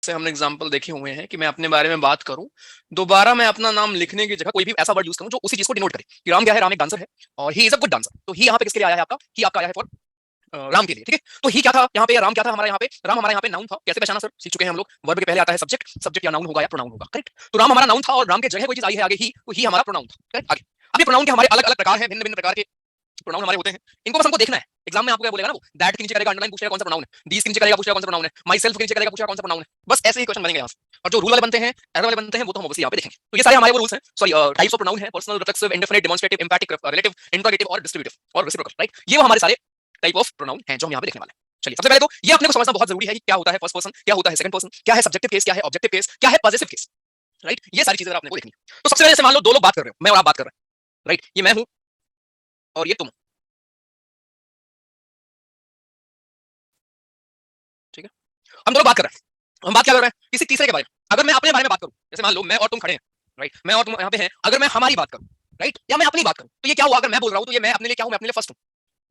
से हमने एग्जांपल देखे हुए हैं कि मैं अपने बारे में बात करूं, दोबारा मैं अपना नाम लिखने की जगह कोई भी ऐसा वर्ड यूज करूं जो उसी चीज को डिनोट करे कि राम क्या है, राम एक डांसर है और he is a good dancer. तो ही यहाँ पे किसके लिए आया है आपका? ही आपका आया है फॉर राम के लिए, ठीक है। तो ही क्या था यहाँ पे, राम क्या था हमारा यहाँ पे? राम हमारा यहाँ पे नाउन था। कैसे पहचाना सर? सीख चुके हैं हम लोग। वर्ब के पहले आता है सब्जेक्ट, सब्जेक्ट या नाउन होगा या प्रोनाउन होगा, करेक्ट। तो राम हमारा नाउन था और राम के जगह कोई चीज आई है आगे ही, तो ही हमारा प्रोनाउन था, करेक्ट। आगे अब ये प्रोनाउन के हमारे अलग अलग प्रकार हैं, भिन्न भिन्न प्रकार के प्रोनाउन हमारे होते हैं। इनको बस हमको देखना है। एग्जाम में आपको क्या बोलेगा ना, वो दैट के नीचे करेगा अंडरलाइन, पूछेगा कौन सा प्रोनाउन है। दीस के नीचे करेगा, पूछेगा कौन सा प्रोनाउन है। माई सेल्फ के नीचे करेगा, पूछेगा कौन सा प्रोनाउन है। बस ऐसे ही क्वेश्चन बनेंगे यहाँ से। और जो रूल वाले बनते हैं, एरर वाले बनते हैं, वो तो हम ऑब्वियसली यहाँ पे देखेंगे। तो ये सारे हमारे वो रूल्स हैं, सॉरी टाइप्स ऑफ प्रोनाउन है, personal, reflexive, indefinite, demonstrative, empathic, relative, interrogative और डिस्ट्रीब्यूटिव और रेसिप्रोकल, राइट। ये वो हमारे सारे टाइप ऑफ प्रोनाउन हैं जो हम यहाँ पे देखने वाले हैं। चलिए, सबसे पहले तो ये अपने को समझना बहुत जरूरी है कि क्या होता है फर्स्ट पर्सन, क्या होता है सेकंड पर्सन, क्या है सब्जेक्टिव केस, क्या है ऑब्जेक्टिव केस, क्या है पॉजिटिव केस, राइट। ये सारी चीजें आपने को देखनी है। तो सबसे पहले जैसे मान लो दो लोग बात कर रहे हो, मैं और आप बात कर रहे हैं, राइट। ये मैं हूं और ये तुम, ठीक है। हम दोनों बात कर रहे हैं। हम बात क्या कर रहे हैं? किसी तीसरे के बारे में। अगर मैं अपने बारे में बात करूं, जैसे मान लो मैं और तुम खड़े हैं, राइट, मैं और तुम यहाँ पे हैं, अगर मैं हमारी बात करूं, राइट, या मैं अपनी बात करूं, तो ये क्या हुआ? अगर मैं बोल रहा हूं तो ये मैं अपने लिए क्या हूं? मैं अपने लिए फर्स्ट हूं,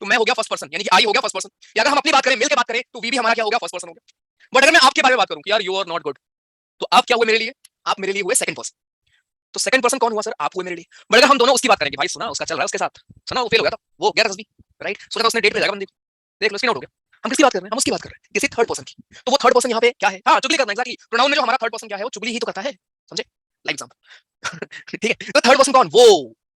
तो मैं हो गया फर्स्ट पर्सन, यानी कि आई हो गया फर्स्ट पर्सन। या अगर हम अपनी बात करें, मिलकर बात करें, तो वी भी हमारा क्या हो गया? फर्स्ट पर्सन हो गया। बट अगर मैं आपके बारे में बात करूं कि यार यू आर नॉट गुड, तो आप क्या हुए मेरे लिए? आप मेरे लिए हुए सेकंड पर्सन। तो सेकंड पर्सन कौन हुआ सर? आप हुए मेरे लिए। बट अगर हम दोनों उसकी बात करेंगे, भाई सुना उसका चल रहा है उसके साथ, सुना वो फेल हो गया था, वो गया था, राइट, सोचा था उसने डेट पे जाएगा बंदी को, देख लो स्क्रीन आउट हो गया। हम किसकी बात कर रहे हैं? हम उसकी बात कर रहे हैं, किसी थर्ड पर्सन की। तो वो थर्ड पर्सन यहाँ पे क्या है? हाँ, चुगली करना, एग्जैक्टली। प्रोनाउन में जो हमारा थर्ड पर्सन क्या है, वो चुगली ही तो करता है, समझे? लाइक एग्जांपल ठीक है। तो थर्ड पर्सन कौन? वो,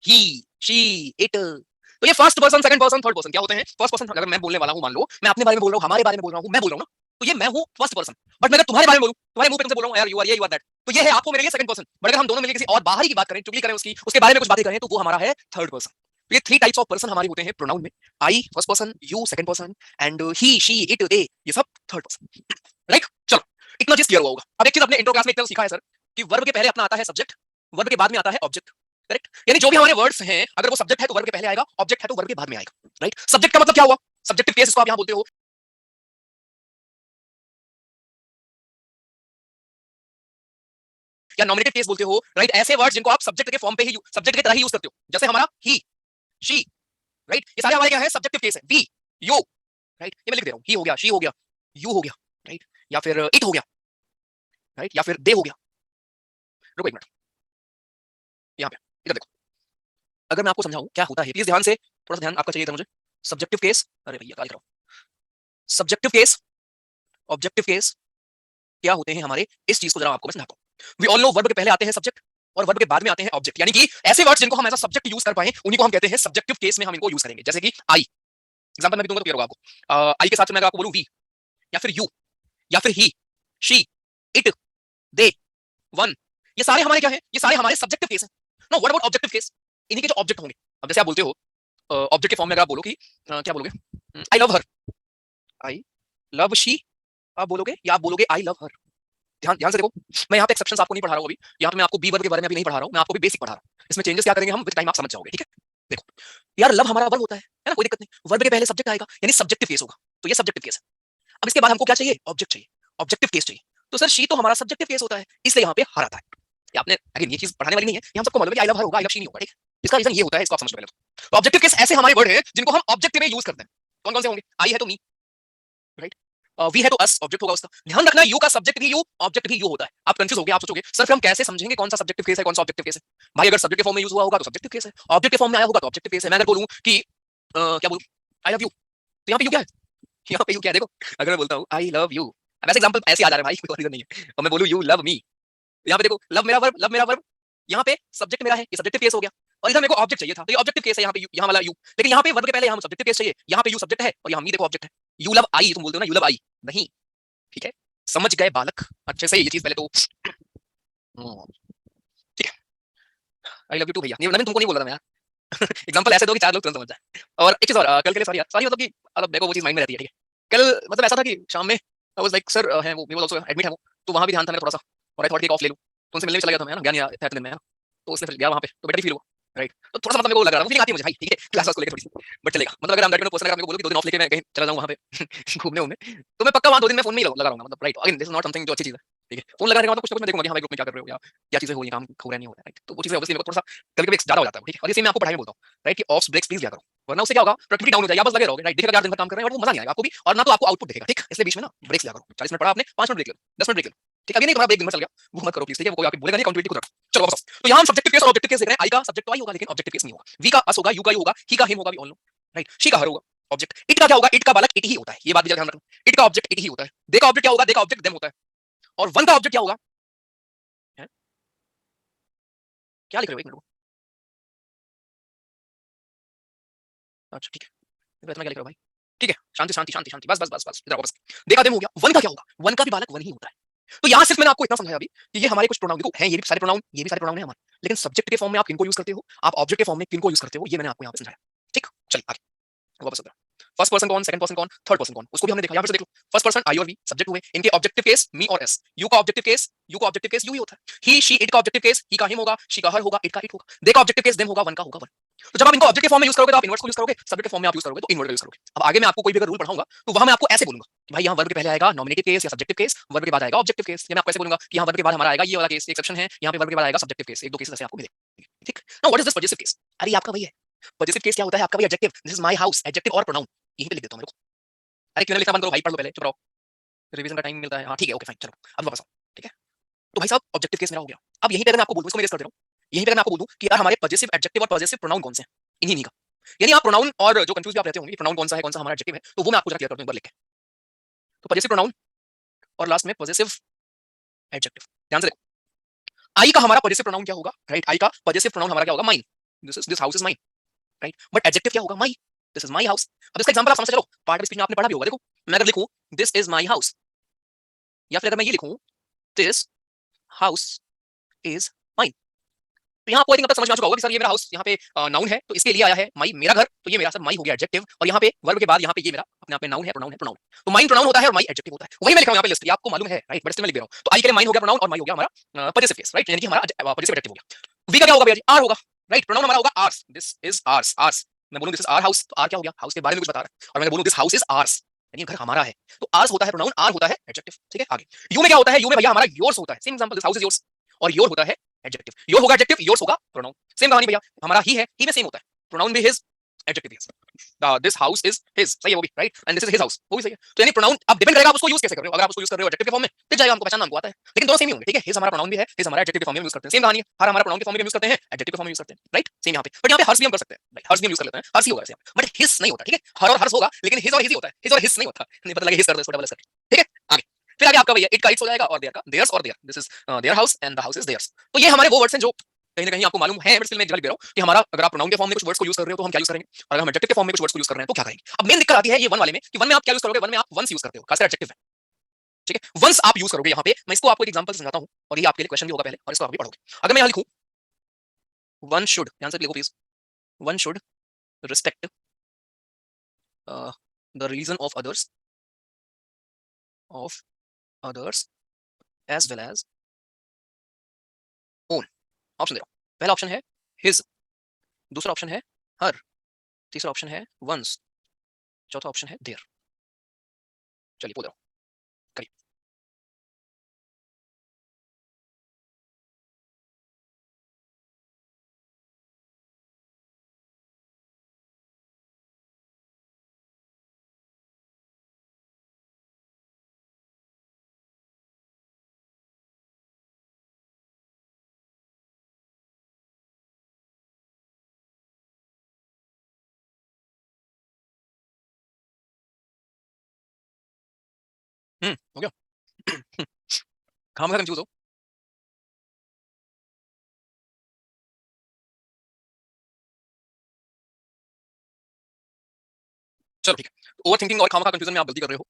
ही, शी, इट। तो ये first person, second person, third person क्या होते हैं? फर्स्ट पर्सन अगर मैं बोलने वाला हूं, मान लो मैं अपने बारे में बोल रहा हूं, हमारे बारे में बोल रहा हूं, मैं बोल रहा हूं ना, तो ये मैं हूं फर्स्ट पर्सन। बट मैं अगर तुम्हारे बारे में बोलूं, तुम्हारे मुंह पे तुमसे बोल रहा हूं यार यू आर ये, यू आर दैट, तो ये है आपको मेरे लिए सेकंड पर्सन। बट अगर हम दोनों मिलकर किसी और बाहर की बात करें, चुगली करें उसकी, उसके बारे में कुछ बातें करें, तो वो हमारा है थर्ड पर्सन। तो ये थ्री टाइप्स ऑफ पर्सन हमारे होते हैं प्रोनाउन में। I first person, you second person, and he, she, it, they, ये सब थर्ड पर्सन, राइट। चलो, इतना चीज क्लियर हुआ होगा। अब एक चीज अपने इंट्रो क्लास में एक तरह सीखा है सर, कि वर्ब के पहले अपना आता है सब्जेक्ट, वर्ब के बाद में आता है ऑब्जेक्ट, करेक्ट। यानी जो भी हमारे वर्ड्स हैं, अगर वो सब्जेक्ट है तो वर्ब के पहले आएगा, ऑब्जेक्ट है तो वर्ब के बाद में आएगा, राइट। सब्जेक्ट का मतलब क्या हुआ? सब्जेक्टिव केस इसको आप यहां बोलते हो, या नॉमिनेटिव केस बोलते हो, राइट। ऐसे वर्ड्स जिनको आप सब्जेक्ट के फॉर्म पे ही, सब्जेक्ट की तरह ही यूज करते हो, जैसे हमारा ही, शी, राइट। ये सारे हमारे क्या है? सब्जेक्टिव केस है। वी, यू, राइट, ये मैं लिख दे रहा हूं, ही हो गया, शी हो गया, यू हो गया, राइट, या फिर इट हो गया, राइट, या फिर दे हो गया। रुको एक मिनट, यहाँ पे इधर देखो। अगर मैं आपको समझाऊं क्या होता है, प्लीज ध्यान से, थोड़ा सा ध्यान आपका चाहिए था मुझे। सब्जेक्टिव केस, अरे भैया क्या लिख रहा हूं, सब्जेक्टिव केस, ऑब्जेक्टिव केस, क्या होते हैं हमारे, इस चीज को जरा आपको मैं समझाता हूं। वी ऑल नो वर्ब के पहले आते हैं सब्जेक्ट और वर्ब के बाद में आते हैं ऑब्जेक्ट, यानी कि ऐसे वर्ड्स जिनको हम एज अ सब्जेक्ट यूज कर पाए, उन्हीं को हम कहते हैं सब्जेक्टिव केस में हम इनको यूज करेंगे। जैसे कि आई, एग्जांपल मैं भी दूंगा तो क्लियर होगा आपको। आई के साथ मैं अगर आपको बोलूं वी, या फिर यू, या फिर he, she, it, they, one, ये सारे हमारे क्या है? ये सारे हमारे सब्जेक्टिव केस हैं। No, what about objective case? इन्हीं के जो ऑब्जेक्ट होंगे। अब जैसे आप बोलते हो ऑब्जेक्ट के फॉर्म में अगर आप बोलो कि क्या बोलोगे, I love her, I love she, आप बोलोगे, या आप बोलोगे आई लव हर। ध्यान ध्यान से देखो, मैं यहाँ पे एक्सेप्शंस आपको नहीं पढ़ा रहा हूँ अभी, यहाँ पे मैं आपको बी वर्ब के बारे में अभी नहीं पढ़ा रहा हूँ, मैं आपको भी बेसिक पढ़ा रहा हूँ। इसमें चेंजेस क्या करेंगे हम, विद टाइम आप समझ जाओगे, ठीक है। देखो यार, लव हमारा वर्ब होता है ना, कोई दिक्कत नहीं। वर्ब के पहले सब्जेक्ट आएगा, यानी सब्जेक्टिव केस होगा, तो ये सब्जेक्टिव केस है। अब इसके बाद हमको क्या चाहिए? ऑब्जेक्ट चाहिए, ऑब्जेक्टिव केस चाहिए। तो सर शी तो हमारा सब्जेक्टिव केस होता है, इसलिए यहाँ पे हर आता है। ये आपने, अगर ये चीज पढ़ाने वाली नहीं है, ये हम सबको मालूम है कि आई लव हर होगा, आई लव शी नहीं होगा, ठीक है। इसका रीजन ये होता है, इसको आप समझ पहले तो ऑब्जेक्टिव केस ऐसे हमारे वर्ड है जिनको हम ऑब्जेक्टिव में यूज करते हैं। कौन कौन से होंगे? आई है तो मी, राइट, वी है तो अस, ऑब्जेक्ट होगा उसका। ध्यान रखना, यू का सब्जेक्ट भी यू, ऑब्जेक्ट भी यू होता है। आप कंफ्यूज हो गए, आप सोचोगे सर फिर हम कैसे समझेंगे कौन सा सब्जेक्टिव केस है, कौन सा ऑब्जेक्टिव केस है? भाई अगर सब्जेक्ट के फॉर्म में यूज हुआ होगा तो सब्जेक्टिव केस है, ऑब्जेक्ट के फॉर्म में आया होगा तो ऑब्जेक्टिव केस है। मैं अगर बोलूं कि क्या बोलूं, आई लव यू, तो यहाँ पे यू क्या है? यहाँ पे यू क्या है? देखो, अगर मैं बोलता हूँ आई लव यू, अब ऐसे एग्जांपल ऐसे आ जा रहा है भाई, कोई रीजन नहीं है, और मैं बोलूं यू लव मी, यहाँ पे देखो लव मेरा वर्ब, लव मेरा वर्ब, यहाँ पे सब्जेक्ट मेरा है, ये सब्जेक्टिव केस हो गया। और इधर मेरे को ऑब्जेक्ट चाहिए था, तो ये ऑब्जेक्टिव केस है, यहाँ पे यहाँ वाला यू। लेकिन यहाँ पे वर्ब के पहले हम सब्जेक्टिव केस चाहिए, यहाँ पे यू सब्जेक्ट है और यहाँ मी देखो ऑब्जेक्ट है। यू लव आई, तुम बोलते हो ना यू लव आई, नहीं, ठीक है, समझ गए बालक अच्छे से ये चीज पहले तो। ठीक है, आई लव यू टू भैया, नहीं तुमको नहीं बोला था मैं यार एग्जांपल ऐसे दो कि चार लोग तुरंत समझ जाए। और एक चीज और, कल के लिए सॉरी यार, सॉरी मतलब कि मतलब देखो वो चीज माइंड में रहती है, ठीक है। कल मतलब ऐसा था कि शाम में आई वाज लाइक सर है वो, मी वाज आल्सो एडमिट है वो, तो वहां भी ध्यान था मेरा थोड़ा सा, और आई थॉट कि ऑफ ले लूं, तो उनसे मिलने भी चला गया था मैं ना, ज्ञान या था इतने में है ना, तो उसने फिर गया वहां पे तो बेटर फील हुआ, राइट। तो थोड़ा सा मतलब मेरे को लग रहा था, फीलिंग आती है मुझे भाई, ठीक है, क्लास को लेकर थोड़ी सी, बट चलेगा। मतलब अगर हम दैट पर्सन अगर मेरे को बोलो कि 2 दिन ऑफ लेके मैं कहीं चला जाऊं वहां पे घूमने उमने, तो मैं पक्का वहां 2 दिन में फोन में ही लगा रहूंगा, मतलब right. Again this is not something जो अच्छी चीज है, ठीक है। फोन लगाने के बाद कुछ ना कुछ मैं देखूंगा कि हमारे ग्रुप में क्या कर रहे हो या क्या चीजें हो रही हैं, काम हो रहा नहीं हो रहा है, राइट। तो वो चीजें ऑब्वियसली मेरे को थोड़ा सा कभी-कभी ज्यादा हो जाता है, ठीक है। और इसी में आपको पढ़ाई में बोलता हूं, राइट, कि ऑफ्स ब्रेक्स प्लीज लिया करो, वरना उससे क्या होगा, प्रोडक्टिविटी डाउन हो जाएगी, आप बस लगे रहोगे, राइट। देखिएगा 4 दिन भर काम कर रहे हैं और वो मजा नहीं आएगा आपको भी, और ना तो आपको आउटपुट दिखेगा, ठीक। इसलिए बीच में ना ब्रेक्स लिया करो। 40 मिनट पढ़ा आपने, 5 मिनट ब्रेक ले लो, 10 मिनट ब्रेक ले लो, ठीक है, अभी नहीं, तुम्हारा ब्रेक दिन भर चल गया, वो मत करो प्लीज, ठीक है, वो कोई आके बोलेगा नहीं, अकाउंटेबिलिटी को रखो। चलो वापस। तो यहाँ हम सब्जेक्टिव केस और ऑब्जेक्टिव केस देख रहे हैं। आई का सब्जेक्ट तो आई होगा, लेकिन ऑब्जेक्टिव केस नहीं होगा। वी का अस होगा, यू का यू होगा, ही का हिम होगा, we all know, right. She का हर होगा ऑब्जेक्ट। इट का क्या होगा? इट का बालक इट ही होता है, ये बात भी ध्यान रखना। इट का ऑब्जेक्ट इट ही होता है। दे का ऑब्जेक्ट क्या होगा? दे का ऑब्जेक्ट देम होता है। और वन का ऑब्जेक्ट क्या होगा? क्या लिख रहे हो, एक मिनट। अच्छा ठीक है, इतना क्या लिख रहे हो भाई? ठीक है, शांति शांति शांति शांति, बस बस बस बस, इधर वापस। देखा देम हो गया। वन का क्या होगा? वन का भी बालक वन ही होता है। तो यहां सिर्फ मैंने आपको इतना समझाया अभी कि ये हमारे कुछ प्रोनाउन देखो हैं, ये भी सारे प्रोनाउन, ये भी सारे प्रोनाउन है हमारे, लेकिन सब्जेक्ट के फॉर्म में आप किनको यूज करते हो, आप ऑब्जेक्ट के फॉर्म में किनको यूज करते हो, ये मैंने आपको यहां पे समझाया। ठीक, चलिए आगे वापस आता है। फर्स्ट पर्सन कौन, सेकंड पर्सन कौन, थर्ड पर्सन कौन, उसको भी हमने देखा। यहां पर से देख लो, फर्स्ट पर्सन आई और वी सब्जेक्ट हुए, इनके ऑब्जेक्टिव केस मी और एस। यू का ऑब्जेक्टिव केस, यू का ऑब्जेक्टिव केस यू ही होता है। ही शी इट का ऑब्जेक्टिव केस ही का हिम होगा, शी का हर होगा, इट का इट होगा। दे का ऑब्जेक्टिव केस देम होगा, वन का होगा वन। तो जब आप इनको ऑब्जेक्ट के फॉर्म में यूज करोगे तो आप इनवर्स को यूज करोगे, सब्जेक्ट के फॉर्म में आप यूज करोगे तो इनवर्स यूज करोगे। अब आगे मैं आपको कोई भी अगर रूल पढ़ाऊंगा तो वहां मैं आपको ऐसे बोलूंगा कि भाई यहाँ वर्ब के पहले आएगा नॉमिनेटिव केस या सब्जेक्टिव केस, वर्ब के बाद आएगा ऑब्जेक्टिव केस, या मैं आपको ऐसे बोलूंगा कि यहाँ वर्ब के बाद हमारा आएगा ये वाला केस, एक्सेप्शन है, यहाँ पे वर्ब के बाद आएगा सब्जेक्टिव केस। एक दो केस ऐसे आपको मिलेंगे। ठीक, now what is this positive case? अरे ये आपका वही है। पॉजिटिव केस क्या होता है आपका? वही adjective, this is my house, adjective और प्रोनाउन। यहीं पे लिख देता हूं मेरे को। अरे क्यों लिखना बंद करो भाई, पढ़ लो पहले, चुप रहो, रिवीजन का टाइम मिलता है। हाँ ठीक है, ओके फाइन, चलो अब वापस आओ। ठीक है, तो भाई साहब ऑब्जेक्टिव केस मेरा हो गया। अब यहीं पे अगर मैं आपको बोलूं, इसको मैं रेस्ट कर दे रहा हूं, यहीं पे अगर मैं आपको बोलूं कि यार हमारे पॉजिटिव एडजेक्टिव और पॉजिटिव प्रोनाउन कौन से हैं, इन्हीं का, यानी आप प्रोनाउन और जो कंफ्यूज भी आप रहते होंगे प्रोनाउन कौन सा है कौन सा हमारा एडजेक्टिव है, तो वो मैं आपको जरा क्लियर कर दूं एक बार लिख के। तो पॉजिटिव प्रोनाउन और लास्ट में पॉजिटिव एडजेक्टिव, ध्यान से देखो। आई का हमारा पॉजिटिव प्रोनाउन क्या होगा? राइट, आई का पॉजिटिव प्रोनाउन हमारा क्या होगा? Mine, this house is mine, right. But adjective क्या होगा? माई, दिस इज माई हाउस। अब इसका एग्जांपल आप समझ चलो, पार्ट ऑफ स्पीच में आपने पढ़ा भी होगा। देखो मैं अगर लिखूं दिस इज माई हाउस, या फिर अगर मैं ये लिखूं दिस हाउस इज माइन, तो यहाँ आपको आई थिंक अब तक समझ में आ चुका होगा कि सर ये मेरा हाउस यहाँ पे नाउन है तो इसके लिए आया है माई, मेरा घर, तो ये मेरा सर माई हो गया एडजेक्टिव, और यहाँ पे वर्ब के बाद यहाँ पे ये मेरा अपने आप में नाउन है, प्रोनाउन है, प्रोनाउन। तो माइन प्रोनाउन होता है और माई एडजेक्टिव होता है। वही मैं लिख रहा हूँ यहाँ पे लिस्ट, आपको मालूम है राइट, बट स्टिल मैं लिख दे रहा हूँ। तो आई के लिए माइन हो गया प्रोनाउन और माई हो गया हमारा पॉजिटिव केस, राइट, यानी कि हमारा पॉजिटिव एडजेक्टिव हो गया। वी का क्या होगा भैया जी? आर होगा, राइट, प्रोनाउन हमारा होगा ours, this is ours, ours. मैं बोलूं दिस इज आर हाउस, तो आर क्या हो गया? हाउस के बारे में कुछ बता रहा है, और मैं बोलूं दिस हाउस इज आर्स, यानी घर हमारा है, तो आर्स होता है प्रोनाउन, आर होता है एडजेक्टिव। ठीक है, आगे यू में क्या होता है? यू में भैया हमारा योर्स होता है, same example, this house is yours, और योर होता है एडजेक्टिव। योर होगा एडजेक्टिव, योर्स होगा प्रोनाउन। सेम कहानी भैया, हमारा ही है, ही में सेम होता है, प्रोनाउन भी हिज, एडजेक्टिव भी his. This house is his, सही है वो भी, right, and this is his house, वो भी सही है। तो यानी प्रोनाउन अब डिपेंड करेगा आप उसको यूज कैसे कर रहे हो। अगर आप उसको यूज कर रहे हो एडजेक्टिव के फॉर्म में, दिख जाएगा हमको, पहचान हमको आता है, लेकिन दोनों सेम ही होंगे। ठीक है, हिज हमारा प्रोनाउन भी है, हिज हमारा एडजेक्टिव के फॉर्म में यूज करते हैं, सेम कहानी है, हर हमारा प्रोनाउन के फॉर्म में यूज करते हैं, एडजेक्टिव के फॉर्म में यूज करते हैं, राइट, सेम यहाँ पे। बट यहाँ पे हर्स भी हम कर सकते हैं, राइट, हर्स भी हम यूज कर लेते हैं, हर्स ही होगा ऐसे, बट हिज नहीं होता। ठीक है, हर और हर्स होगा, लेकिन हिज और हिज ही होता है, हिज और हिज नहीं होता, नहीं पता लगे हिज कर दो, डबल एस करके। ठीक है, आगे फिर आगे आपका भैया इट का इट्स हो जाएगा, और देयर का देयर्स, और their, this is their house and the house is theirs. तो ये हमारे वो वर्ड्स हैं जो कहीं ना कहीं आपको मालूम है, बट स्टिल मैं लिख दे रहा हूं कि हमारा अगर आप प्रोनाउन के फॉर्म में कुछ वर्ड्स को यूज कर रहे हो तो हम क्या यूज करेंगे, और अगर हम एडजेक्टिव के फॉर्म में कुछ वर्ड्स को यूज कर रहे हैं तो क्या करेंगे। अब मेन दिक्कत आती है ये वन वाले में कि वन में आप क्या यूज करोगे, वन में आप वंस यूज करते हो, खासकर एडजेक्टिव में। ठीक है, वंस आप यूज करोगे यहाँ पे, मैं इसको आपको एक एग्जांपल से समझाता हूं, और ये आपके लिए क्वेश्चन भी होगा पहले, और इसको आप भी पढ़ोगे। अगर मैं यहाँ लिखूं वन शुड, ध्यान से लिखो please, one should respect the reason of others as well as own. Option दे रहा हूं, पहला ऑप्शन है हिज, दूसरा ऑप्शन है हर, तीसरा ऑप्शन है वंस, चौथा ऑप्शन है देयर। चलिए बोल रहा हूं, करिए। हो गया। खाम खा कंफ्यूज हो। चलो ठीक है, ओवर थिंकिंग और खामखा कंफ्यूजन में आप गलती कर रहे हो।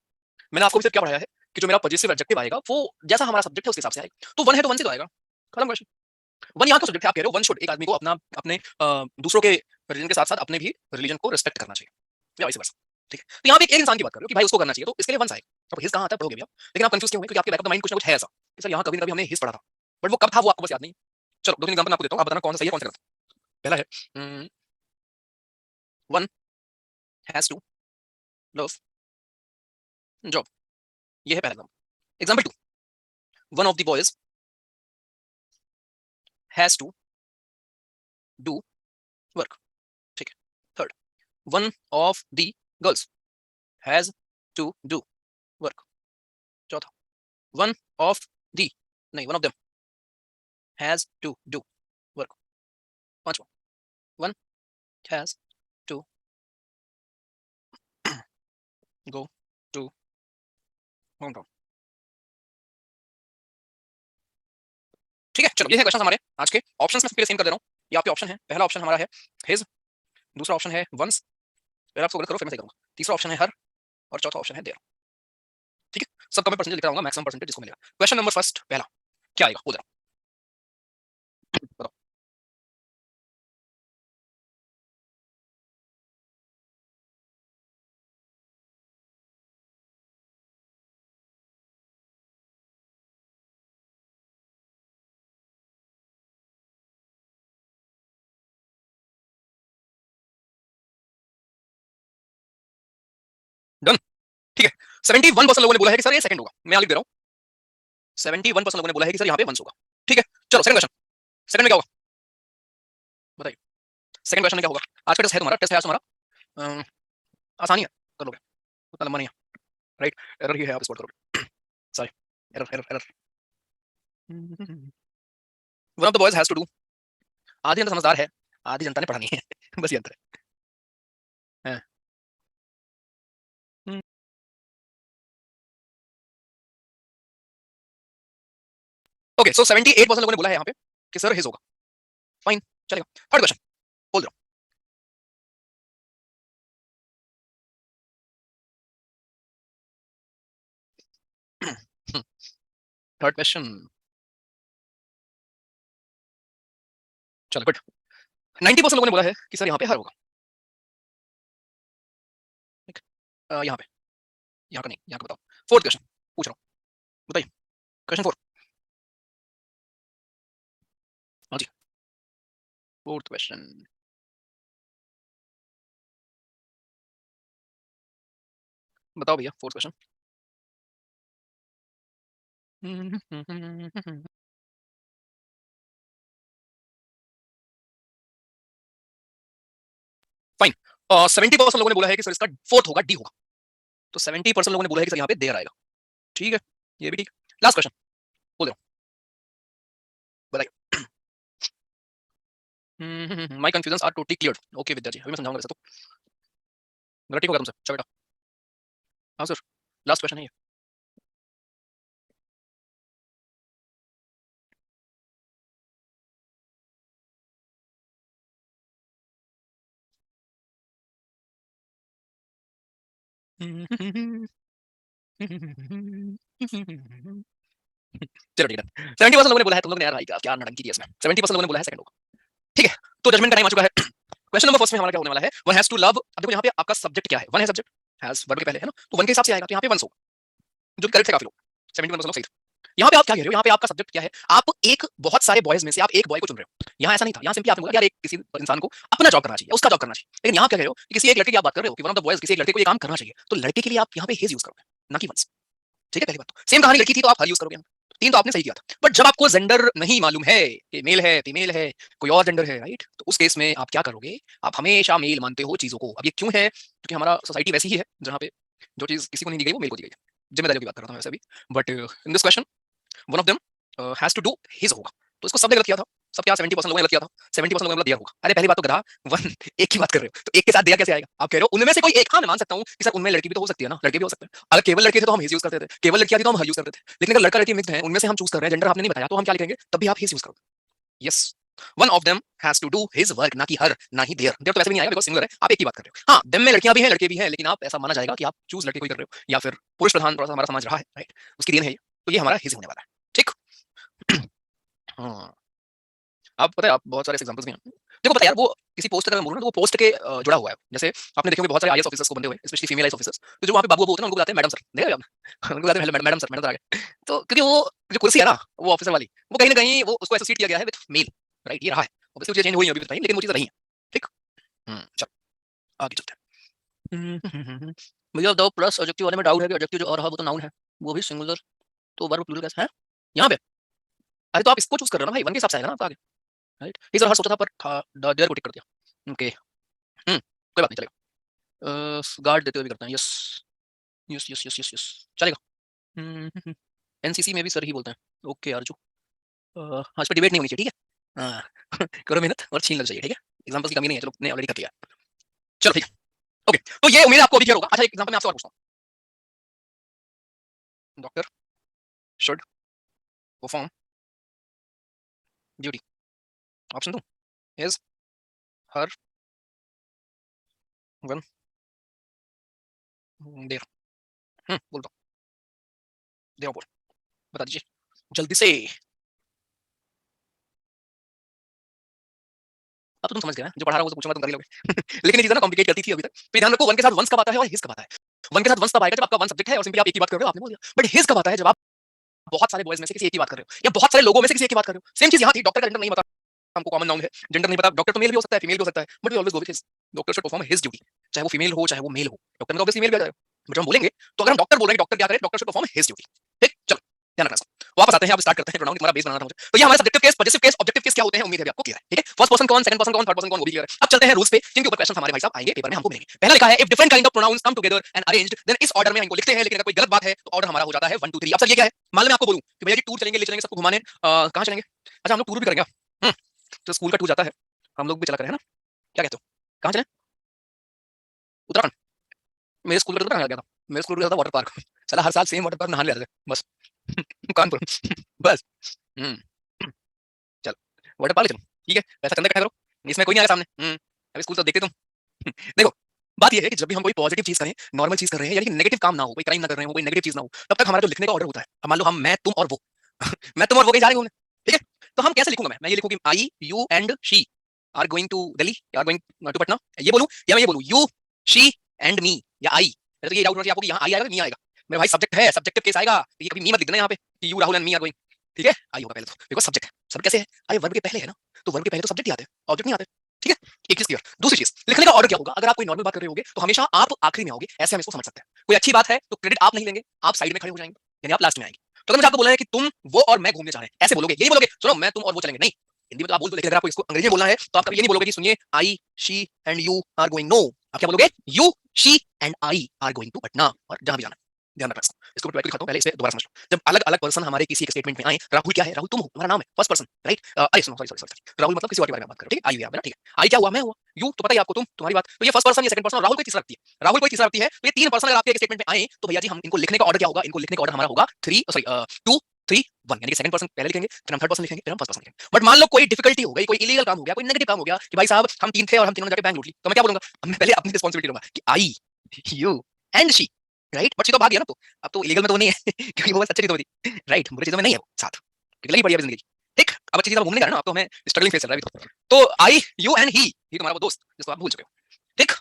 मैंने आपको सिर्फ क्या पढ़ाया है कि जो मेरा पॉजिटिव एडजेक्टिव आएगा वो जैसा हमारा सब्जेक्ट है उसके हिसाब से आएगा। तो वन है तो वन से तो आएगा, खत्म क्वेश्चन। वन यहाँ का सब्जेक्ट है, आप कह रहे हो वन शुड, एक आदमी को अपना अपने दूसरों के रिलीजन के साथ साथ अपने भी रिलीजन को रिस्पेक्ट करना चाहिए, या वैसे वर्सा। ठीक है, तो यहाँ पे एक इंसान की बात कर रहे हो कि भाई उसको करना चाहिए, तो इसके लिए वन आएगा। अब हिज कहाँ आता है पढ़ोगे भैया, लेकिन आप कंफ्यूज क्यों हुए, क्योंकि आपके बैक ऑफ द माइंड कुछ ना कुछ है ऐसा कि सर यहाँ कभी ना कभी हमने हिज पढ़ा था, बट वो कब था वो आपको बस याद नहीं। चलो दो तीन एग्जांपल मैं आपको देता हूँ, आप बताना कौन सा सही है कौन सा गलत। पहला है one has to love job, ये है पहला example. Example two, one of the boys has to do work. ठीक है, third, one of the girls has to do work. चौथा, वन ऑफ दी नहीं, one of them has to do work. पांचवा, one has to go to home town. ठीक है, चलो ये है क्वेश्चन हमारे आज के। ऑप्शंस में फिर सेम कर दे रहा हूँ। ये आपके ऑप्शन है। पहला ऑप्शन हमारा है हिज, दूसरा ऑप्शन है वंस, फिर आप गलत करो फिर मैं सही करूंगा, तीसरा ऑप्शन है हर, और चौथा ऑप्शन है देयर। ठीक है, सबका मैं परसेंटेज लिख रहा हूँ, मैक्सिमम परसेंटेज जिसको मिलेगा। क्वेश्चन नंबर फर्स्ट, पहला क्या आएगा, बोल रहा हूँ, बताओ। डन। ठीक है, 71% लोगों ने बोला है कि सर ये सेकंड होगा, मैं लिख दे रहा हूँ। 71% लोगों ने बोला है कि सर यहाँ पे वंस होगा। ठीक है, चलो सेकंड क्वेश्चन। सेकंड में क्या होगा बताइए। सेकंड क्वेश्चन में क्या होगा? आज का टेस्ट है तुम्हारा, टेस्ट है आज तुम्हारा। आसानी है, कर लोगे, उतना लंबा नहीं है। राइट, एरर ही है, आप स्पॉट करोगे। Sorry, error error error. One of the boys has to do. आधी जनता समझदार है, आधी जनता ने पढ़ा नहीं है। बस ये अंतर है। ओके, सो 78% लोगों ने बोला है यहाँ पे कि सर हिज होगा। फाइन, चलेगा। थर्ड क्वेश्चन बोल दो। थर्ड क्वेश्चन, चलो गुड। 90% लोगों ने बोला है कि सर यहाँ पे हर होगा। यहाँ पे, यहाँ का नहीं, यहाँ का बताओ। फोर्थ क्वेश्चन पूछ रहा हूँ, बताइए। क्वेश्चन फोर, हाँ जी, फोर्थ क्वेश्चन बताओ भैया, फोर्थ क्वेश्चन। फाइन। 70% लोगों ने बोला है कि सर इसका फोर्थ होगा, डी होगा। तो 70% लोगों ने बोला है कि सर यहाँ पे देर आएगा। ठीक है, ये भी ठीक। लास्ट क्वेश्चन बोल रहा हूँ, बताइए। My confusion are totally clear. Okay Vidya ji, अभी मैं समझाऊंगा वैसे तो। मेरा ठीक होगा तुमसे, अच्छा बेटा। हाँ सर, लास्ट क्वेश्चन है ये। चलो ठीक है, 70% लोगों ने बोला है, तुम लोग ने यार भाई क्या नाटंकी की इसमें। 70% लोगों ने बोला है सेकंड होगा। ठीक है, तो जजमेंट का टाइम आ चुका है। क्वेश्चन नंबर फर्स्ट में हमारा क्या होने वाला है, वन हैज टू लव। अब देखो यहाँ पे आपका सब्जेक्ट क्या है, वन है सब्जेक्ट, हैज वर्ब के पहले है ना, तो वन के हिसाब से आएगा, तो यहाँ पे वन होगा, जो करेक्ट है काफी लोग, 71% लोग सही थे। यहाँ पे आप क्या कह रहे हो, यहाँ पे आपका सब्जेक्ट क्या है, आप एक बहुत सारे बॉयज में से आप एक बॉय को चुन रहे हो। यहाँ ऐसा नहीं था, यहाँ सिंपली आपने बोला यार एक किसी इंसान को अपना जॉब करना चाहिए, उसका जॉब करना चाहिए। लेकिन यहाँ क्या कह रहे हो कि किसी एक लड़के की आप बात कर रहे हो कि वन ऑफ द बॉयज, किसी एक लड़के को ये काम करना चाहिए, तो लड़के के लिए आप यहाँ पे हिज यूज करोगे, ना कि वंस। ठीक है, पहली बात। तो सेम कहानी लड़की थी तो आप हर यूज करोगे। तीन तो आपने सही किया था, बट जब आपको जेंडर नहीं मालूम है कि मेल है फीमेल है कोई और जेंडर है, राइट, तो उस केस में आप क्या करोगे, आप हमेशा मेल मानते हो चीजों को। अब ये क्यों है, क्योंकि हमारा सोसाइटी वैसी ही है जहाँ पे जो चीज किसी को नहीं दी गई वो मेल को दी गई है। जिम्मेदारियों की बात कर रहा था वैसे भी, but in this question one of them has to do his होगा, तो इसको सबने गलत किया था। सब क्या, 70% लोगों ने गलत किया था। 70% लोगों ने बोला दिया होगा। अरे पहली बात तो गधा, वन एक की बात कर रहे हो, तो एक के साथ दिया कैसे आएगा? आप कह रहे हो उनमें से कोई एक, हाँ मैं मान सकता हूँ कि सर उनमें लड़की भी तो हो सकती है ना, लड़के भी हो सकते हैं। अगर केवल लड़के थे तो हम हिज यूज करते थे, केवल लड़कियां थी तो हम हर यूज करते थे। लेकिन अगर लड़का लड़की मिक्स है, उनमें से हम चूज कर रहे हैं, जेंडर आपने नहीं बताया, तो हम क्या लिखेंगे, तब भी आप हिज यूज करोगे। Yes, one of them has to do his work, ना कि हर, ना ही देयर। देयर तो वैसे भी नहीं आएगा बिकॉज़ सिंगुलर है, आप एक ही बात कर रहे हो। हाँ, देम में लड़कियां भी हैं लड़के भी हैं, लेकिन आप ऐसा माना जाएगा कि आप चूज लड़के को ही कर रहे हो, या फिर पुरुष प्रधान थोड़ा सा हमारा समाज रहा है, राइट, उसकी देन है ये। तो ये हमारा हिज होने वाला है। ठीक। हाँ, आप पता है, आप बहुत सारे एग्जांपल्स भी हैं। देखो पता है यार, वो किसी पोस्ट अगर मैं बोलूं ना, तो वो पोस्ट के जुड़ा हुआ है। जैसे आपने देखे होंगे बहुत सारे आईएएस ऑफिसर्स को बंदे हुए, स्पेशली फीमेल आईएएस ऑफिसर्स, तो जो वहाँ पे बाबू बाबू होते हैं ना, उनको बुलाते हैं मैडम सर। देखा आपने? उनको बुलाते हैं मैडम सर, मैडम सर आ गए। तो क्योंकि वो जो कुर्सी है ना, वो ऑफिसर वाली, वो कहीं ना कहीं वो उसको एसोसिएट किया गया है विद मेल, राइट, ये रहा है। ऑब्वियसली चीजें चेंज हुई हैं अभी बताइए, लेकिन वो चीजें रही हैं। ठीक। चलो आगे चलते हैं। मुझे दो प्लस एडजेक्टिव वाले में डाउट है कि एडजेक्टिव जो और है वो तो नाउन है, वो भी सिंगुलर, तो वर्ब प्लूरल कैसे है यहाँ पे? अरे तो आप इसको चूज कर रहे हो ना भाई, वन के हिसाब से आएगा ना आपका आगे, राइट। इस बार सोचा था पर देयर को टिक कर दिया। ओके, कोई बात नहीं, चलेगा। गार्ड देते हुए भी करते हैं, yes yes yes yes yes yes, चलेगा। एनसीसी में भी सर ही बोलते हैं। ओके अर्जु, हाँ इस पर डिबेट नहीं होनी चाहिए, ठीक है। हाँ करो मेहनत और छीन लो चाहिए, ठीक है। एग्जाम्पल की कमी नहीं है, चलो ने ऑलरेडी कर लिया। चलो ठीक है, ओके। तो ये उम्मीद है आपको अभी क्लियर होगा। अच्छा एक एग्जाम्पल मैं आपसे और पूछता हूँ। Doctor should perform duty, option two is her one there. बोल दो, देयर बोल, बता दीजिए जल्दी से। अब तो तुम समझ गए ना, जो पढ़ा रहा हूँ वो तो पूछूंगा तुम कर ही लोगे। लेकिन ये चीज़ ना कॉम्प्लिकेट करती थी अभी तक। फिर ध्यान रखो, वन के साथ वंस कब आता है और हिज कब आता है। वन के साथ वंस तब आएगा जब आपका वन सब्जेक्ट है और सिंपली आप एक ही बात कर रहे हो, आपने बोल दिया। बट हिज कब आता है जब आप बहुत सारे बॉयज में से किसी एक की बात कर रहे हो, या बहुत सारे लोगों में से किसी एक की बात कर रहे हो। सेम चीज यहाँ थी, डॉक्टर का जेंडर नहीं पता, हमको कॉमन नाउन है, जेंडर नहीं पता। डॉक्टर तो मेल भी हो सकता है, फीमेल भी हो सकता है, but we always go with his. Doctor should perform his duty, चाहे वो फीमेल हो चाहे वो मेल हो। डॉक्टर में ऑब्वियसली मेल भी आ जाएगा, बट जब हम बोलेंगे तो अगर हम डॉक्टर बोल रहे हैं, डॉक्टर क्या करे, doctor should perform his duty. ठीक, चलो ध्यान रखना। वापस आते हैं, अब स्टार्ट करते हैं। प्रोनाउन तुम्हारा बेस बनाना था मुझे। तो ये हमारे subjective case, positive case, objective case क्या होते हैं, उम्मीद है आपको क्लियर है, ठीक है। फर्स्ट पर्सन कौन, सेकंड पर्सन कौन, थर्ड पर्सन कौन, वो भी क्लियर है। अब चलते हैं रूल्स पे, जिनके ऊपर क्वेश्चन हमारे भाई साहब आएंगे पेपर में, हमको मिलेंगे। पहला लिखा है if different kind of pronouns come together and arranged then इस ऑर्डर में इनको लिखते हैं। लेकिन अगर कोई गलत बात है तो ऑर्डर हमारा हो जाता है 1 2 3। अब सर ये क्या है, मान लो मैं आपको बोलूं कि भैया जी टूर चलेंगे, ले चलेंगे सबको घुमाने, कहां चलेंगे। अच्छा हम लोग टूर भी करेंगे। तो स्कूल का टूर जाता है, हम लोग भी चला करें, है ना। क्या कहते हो, कहां चलें। उत्तराखंड। मेरे स्कूल का टूर कहां गया था, मेरे स्कूल गया था वाटर पार्क। चला हर साल सेम वाटर पार्क नहाने ले जाते थे बस। कानपुर। बस। चलो वाटर पार्क चलो, ठीक है। पैसा चंदा इकट्ठा करो, इसमें कोई नहीं आया सामने। अभी स्कूल तो देखते तुम। देखो बात ये है कि जब भी हम कोई पॉजिटिव चीज करें, नॉर्मल चीज कर रहे हैं, यानी कि नेगेटिव काम ना हो, कोई क्राइम ना कर रहे हो, कोई नेगेटिव चीज ना हो, तब तक हमारा जो लिखने का ऑर्डर होता है, अब मान लो हम, मैं तुम और वो। मैं तुम और वो कहीं जा रहे घूमने, ठीक है। तो हम कैसे लिखूंगा, मैं ये लिखूंगी I you and she are going to Delhi, are going to Patna, ये बोलूं, या मैं ये बोलूं यू शी एंड मी, या आई। तो ये डाउट होना चाहिए आपको कि यहाँ आई आएगा मी आएगा। मेरे भाई सब्जेक्ट है, सब्जेक्टिव केस आएगा, तो ये कभी मी मत लिख देना यहाँ पे कि you Rahul and me are going, ठीक है। आई होगा पहले तो, बिकॉज सब्जेक्ट है। सब कैसे है, आई वर्ब के पहले है ना, तो वर्ब के पहले तो सब्जेक्ट ही आते हैं, ऑब्जेक्ट नहीं आते, ठीक है। एक चीज क्लियर। दूसरी चीज, लिखने का ऑर्डर क्या होगा। अगर आप कोई नॉर्मल बात कर रहे होगे तो हमेशा आप आखिरी में होगे, ऐसे हम इसको समझ सकते हैं। कोई अच्छी बात है तो क्रेडिट आप नहीं लेंगे, आप साइड में खड़े हो जाएंगे, यानी आप लास्ट में आएंगे। तो अगर मुझे आपको बोलना है कि तुम वो और मैं घूमने जा रहे हैं, ऐसे बोलोगे, यही बोलोगे, सुनो मैं तुम और वो चलेंगे, नहीं। हिंदी में तो आप बोल दो, लेकिन अगर आपको इसको अंग्रेजी में बोलना है तो आप कभी ये नहीं बोलोगे कि सुनिए I she and you are going, no. आप क्या बोलोगे, you she and I are going to Patna, और जहां भी जाना ध्यान रखना। इसको मैं लिखता हूं, पहले इसे दोबारा समझ लो। जब अलग अलग पर्सन हमारे किसी एक स्टेटमेंट में आए, राहुल क्या है, राहुल तुम हो, तुम्हारा नाम है, फर्स्ट पर्सन, राइट। अरे सुनो, सॉरी सॉरी सॉरी, राहुल मतलब किसी और के बारे में बात करो, ठीक है। आई हुआ, ठीक है। आई क्या हुआ, मैं हुआ। यू तो पता ही आपको, तुम, तुम्हारी बात। तो ये फर्स्ट पर्सन, ये सेकंड पर्सन, राहुल कोई तीसरा व्यक्ति है, राहुल कोई तीसरा व्यक्ति है। तो ये तीन पर्सन अगर आपके एक स्टेटमेंट में आए तो भैया जी हम इनको लिखने का ऑर्डर क्या होगा, इनको लिखने का ऑर्डर हमारा होगा 3 सॉरी 2 3 1, यानी कि सेकंड पर्सन पहले लिखेंगे, फिर हम थर्ड पर्सन लिखेंगे, फिर हम फर्स्ट पर्सन लिखेंगे। बट मान लो कोई डिफिकल्टी हो गई, कोई इलीगल काम हो गया, कोई नेगेटिव काम हो गया कि भाई साहब हम तीन थे और हम तीनों ने जाके बैंक लूट ली, तो मैं क्या बोलूंगा, अब मैं पहले अपनी रिस्पांसिबिलिटी लूंगा कि I you and she, right. But she तो भाग गया ना, तो अब तो इलीगल में तो वो नहीं है क्योंकि वो बस अच्छी चीजों में थी, राइट। बुरी चीजों में नहीं है वो साथ, क्योंकि लगी पड़ी है जिंदगी, ठीक। अब अच्छी चीजों में घूमने का ना, अब तो हमें स्ट्रगलिंग फेस चल रहा है अभी तो आई यू एंड ही तुम्हारा वो दोस्त जिसको आप भूल चुके हो, ठीक।